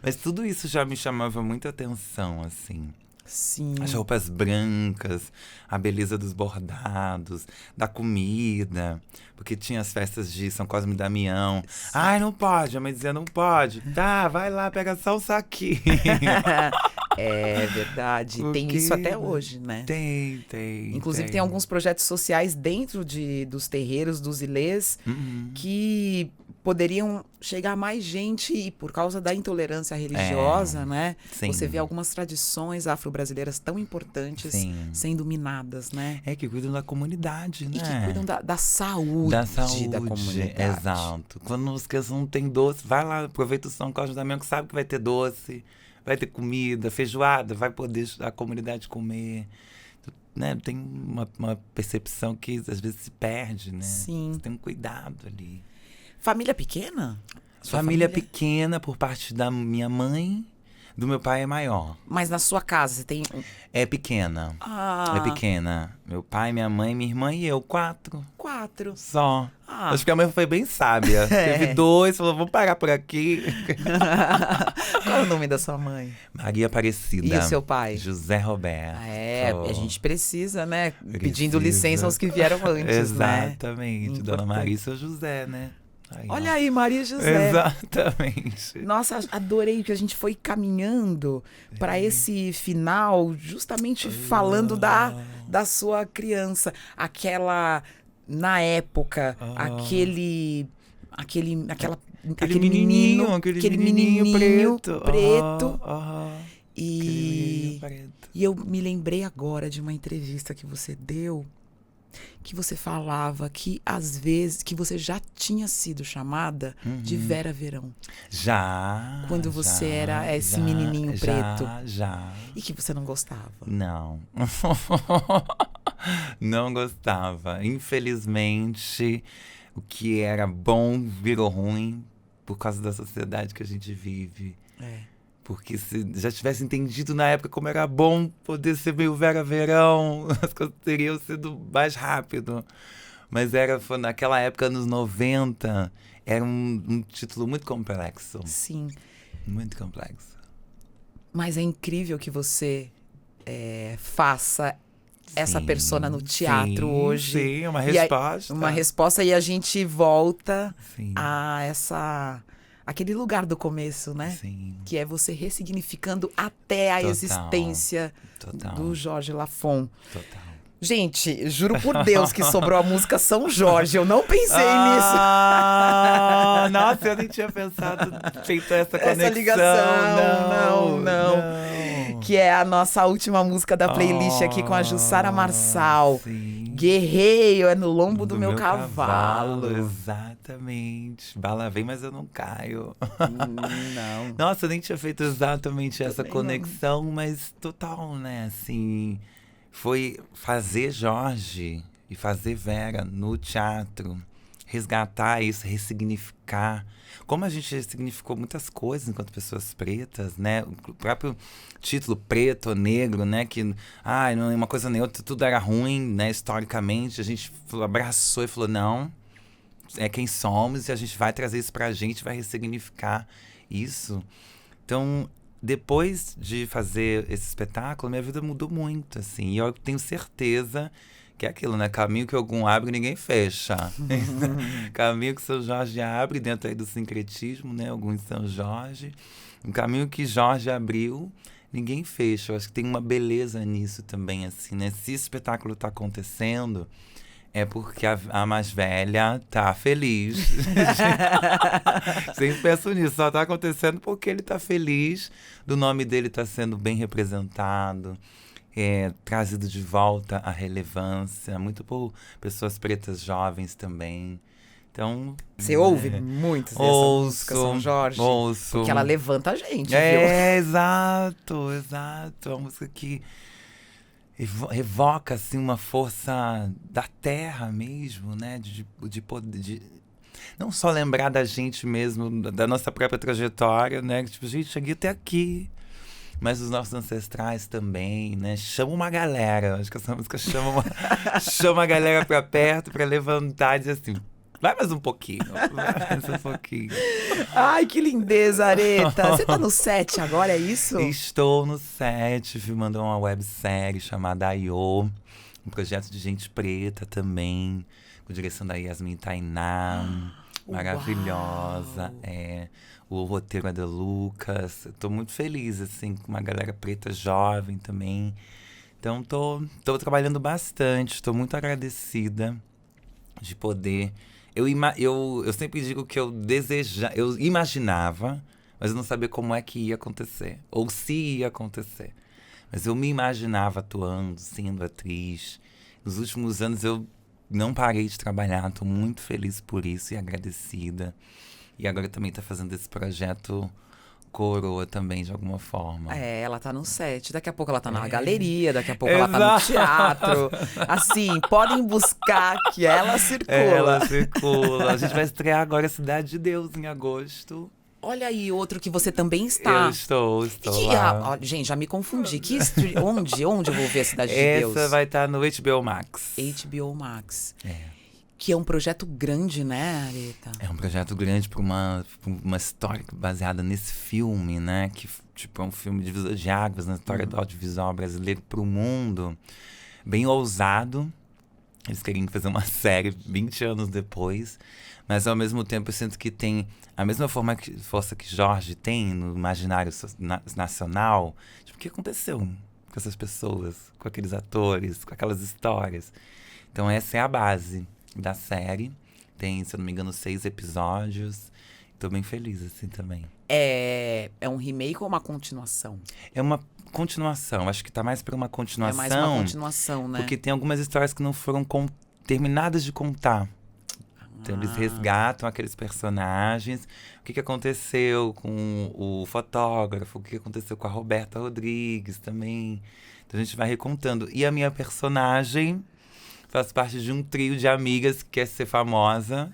Mas tudo isso já me chamava muita atenção, assim. Sim. As roupas brancas, a beleza dos bordados, da comida. Porque tinha as festas de São Cosme e Damião. Ai, não pode. A mãe dizia, não pode. Tá, vai lá, pega só o saquinho. É verdade. Tem Porque isso até hoje, né? Tem. Inclusive, tem alguns projetos sociais dentro dos terreiros dos ilês que poderiam chegar a mais gente e por causa da intolerância religiosa, né? Sim. Você vê algumas tradições afro-brasileiras tão importantes Sim. sendo minadas, né? É que cuidam da comunidade, né? E que cuidam da saúde, da saúde, da comunidade. exato. Quando as crianças não tem doce, vai lá, aproveita o São Cosme e Damião, que sabe que vai ter doce, vai ter comida, feijoada, vai poder a comunidade comer. Né? Tem uma percepção que às vezes se perde, né? Sim. Você tem um cuidado ali. Família pequena? Sua Família pequena por parte da minha mãe, do meu pai é maior. Mas na sua casa você tem... É pequena. É pequena. Meu pai, minha mãe, minha irmã e eu, 4. 4. Só. Ah. Acho que a mãe foi bem sábia. Teve 2, falou, vamos parar por aqui. Qual é o nome da sua mãe? Maria Aparecida. E o seu pai? José Roberto. A gente precisa, né? Pedindo Precisa. licença aos que vieram antes, né? Exatamente. Dona Maria e seu José, né? Olha aí, Maria José. Exatamente. Nossa, adorei que a gente foi caminhando para esse final, justamente falando da sua criança. Na época, aquele menininho preto. E eu me lembrei agora de uma entrevista que você deu, que você falava que às vezes que você já tinha sido chamada de Vera Verão. Já. Quando você era esse menininho preto. Já. E que você não gostava. Não. Não gostava. Infelizmente, o que era bom virou ruim por causa da sociedade que a gente vive. Porque se já tivesse entendido na época como era bom poder ser meio Vera Verão, as coisas teriam sido mais rápido. Mas foi naquela época, anos 90, era um título muito complexo. Sim. Muito complexo. Mas é incrível que você faça essa persona no teatro hoje. Sim, uma resposta. Uma resposta e a gente volta Sim. a aquele lugar do começo, né? Sim. Que é você ressignificando até a Total. existência Total. do Jorge Lafon. Total. Gente, juro por Deus que sobrou a música São Jorge. Eu não pensei nisso. Nossa, eu nem tinha pensado, feito essa conexão. Essa ligação. Não. Que é a nossa última música da playlist aqui com a Jussara Marçal. Sim. Guerreiro é no lombo do meu cavalo. Exatamente. Bala vem, mas eu não caio. Não. Nossa, eu nem tinha feito exatamente essa Também conexão, mas total, né? Assim, foi fazer Jorge e fazer Vera no teatro, resgatar isso, ressignificar. Como a gente ressignificou muitas coisas enquanto pessoas pretas, né? O próprio título preto ou negro, né? Que, não é uma coisa nem outra, tudo era ruim, né? Historicamente, a gente abraçou e falou, não, é quem somos e a gente vai trazer isso pra gente, vai ressignificar isso. Então, depois de fazer esse espetáculo, minha vida mudou muito, assim. E eu tenho certeza que é aquilo, né? Caminho que algum abre, ninguém fecha. Caminho que São Jorge abre, dentro aí do sincretismo, né? Alguns São Jorge. Um caminho que Jorge abriu, ninguém fecha. Eu acho que tem uma beleza nisso também, assim, né? Se esse espetáculo tá acontecendo, é porque a mais velha tá feliz. Sempre penso nisso. Só tá acontecendo porque ele tá feliz, do nome dele tá sendo bem representado. Trazido de volta à relevância, muito por pessoas pretas jovens também. Então, você ouve muito essa música São Jorge? Ouço. Porque ela levanta a gente, viu? Exato. É uma música que evoca, assim, uma força da terra mesmo, né? De poder... não só lembrar da gente mesmo, da nossa própria trajetória, né? Tipo, gente, cheguei até aqui. Mas os nossos ancestrais também, né? Chama uma galera. Acho que essa música chama a galera pra perto, pra levantar e dizer assim, vai mais um pouquinho. Vai mais um pouquinho. Ai, que lindeza, Areta. Você tá no set agora, é isso? Estou no set, filmando uma websérie chamada Aiô. Um projeto de gente preta também. Com direção da Yasmin Tainá. Maravilhosa. O roteiro é do Lucas. Tô muito feliz, assim, com uma galera preta jovem também. Então, tô trabalhando bastante. Tô muito agradecida de poder... Eu sempre digo que eu imaginava, mas eu não sabia como é que ia acontecer. Ou se ia acontecer. Mas eu me imaginava atuando, sendo atriz. Nos últimos anos eu não parei de trabalhar. Tô muito feliz por isso e agradecida. E agora também tá fazendo esse projeto Coroa também, de alguma forma. Ela tá no set. Daqui a pouco ela tá na galeria, daqui a pouco ela tá no teatro. Assim, podem buscar que ela circula. Ela circula. A gente vai estrear agora Cidade de Deus em agosto. Olha aí, outro que você também está. Eu estou lá. Gente, já me confundi. Onde eu vou ver a Cidade de Deus? Essa vai estar no HBO Max. HBO Max. Que é um projeto grande, né, Areta? É um projeto grande para uma história baseada nesse filme, né? Que, tipo, é um filme divisor de águas na história do audiovisual brasileiro para o mundo. Bem ousado. Eles queriam fazer uma série 20 anos depois. Mas, ao mesmo tempo, eu sinto que tem a mesma força que Jorge tem no imaginário nacional. Tipo, o que aconteceu com essas pessoas, com aqueles atores, com aquelas histórias? Então, essa é a base da série. Tem, se eu não me engano, 6 episódios. Tô bem feliz, assim, também. É um remake ou uma continuação? É uma continuação. Acho que tá mais pra uma continuação. É mais uma continuação, né? Porque tem algumas histórias que não foram terminadas de contar. Então, eles resgatam aqueles personagens. O que aconteceu com o fotógrafo? O que aconteceu com a Roberta Rodrigues também. Então, a gente vai recontando. E a minha personagem faz parte de um trio de amigas que quer ser famosa.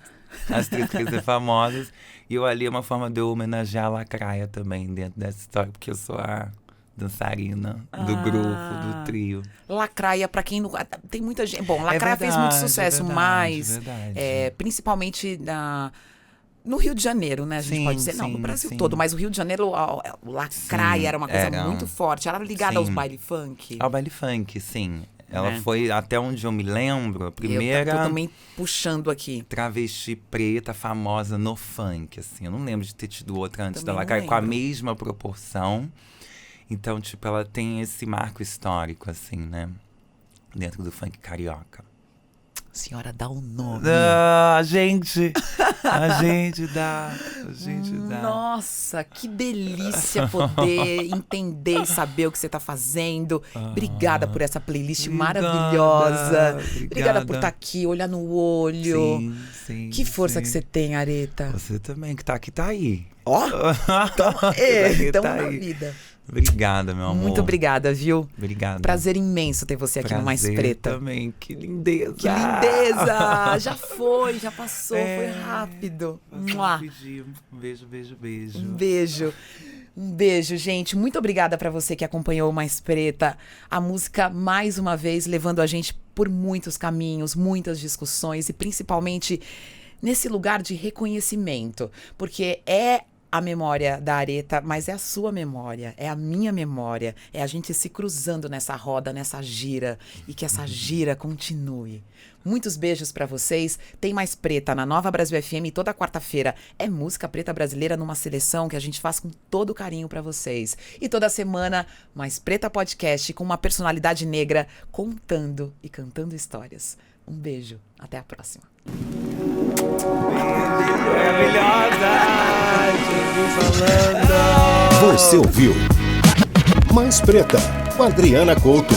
As três querem ser famosas. E eu ali é uma forma de eu homenagear a Lacraia também dentro dessa história. Porque eu sou a dançarina do grupo, do trio. Lacraia, pra quem não... Tem muita gente... Bom, Lacraia fez muito sucesso, mas... principalmente no Rio de Janeiro, né? A gente pode dizer, não, no Brasil todo. Mas o Rio de Janeiro, o Lacraia era uma coisa muito forte. Era ligada aos baile funk. Ao baile funk, sim. Ela né? foi, até onde eu me lembro, a Eu primeira tô também puxando aqui. travesti preta famosa no funk, assim. Eu não lembro de ter tido outra antes Também dela não cair com a lembro. mesma proporção. Então, tipo, ela tem esse marco histórico, assim, né? Dentro do funk carioca. Senhora, dá o nome. Ah, a gente dá. A gente dá. Nossa, que delícia poder entender e saber o que você tá fazendo. Obrigada por essa playlist Obrigada, maravilhosa. Obrigada por obrigada. estar aqui, olhar no olho. Sim, sim. Que força sim. que você tem, Aretha. Você também, que tá aqui, tá aí. Ó, Aqui tamo tá na aí. vida. Obrigada, meu amor. Muito obrigada, viu? Obrigado. Prazer imenso ter você aqui no Mais Prazer Preta. também, que lindeza. Que lindeza! Já foi, já passou, É, foi rápido. Passou Mua. rapidinho. Um beijo, beijo, beijo. Um beijo. Um beijo, gente. Muito obrigada pra você que acompanhou o Mais Preta. A música, mais uma vez, levando a gente por muitos caminhos, muitas discussões e principalmente nesse lugar de reconhecimento. Porque é a memória da Aretha, mas é a sua memória, é a minha memória. É a gente se cruzando nessa roda, nessa gira. E que essa gira continue. Muitos beijos pra vocês. Tem Mais Preta na Nova Brasil FM toda quarta-feira. É música preta brasileira numa seleção que a gente faz com todo carinho pra vocês. E toda semana, Mais Preta Podcast com uma personalidade negra contando e cantando histórias. Um beijo. Até a próxima. Maravilhosa! Jesus falando! Você ouviu Mais Preta, com Adriana Couto.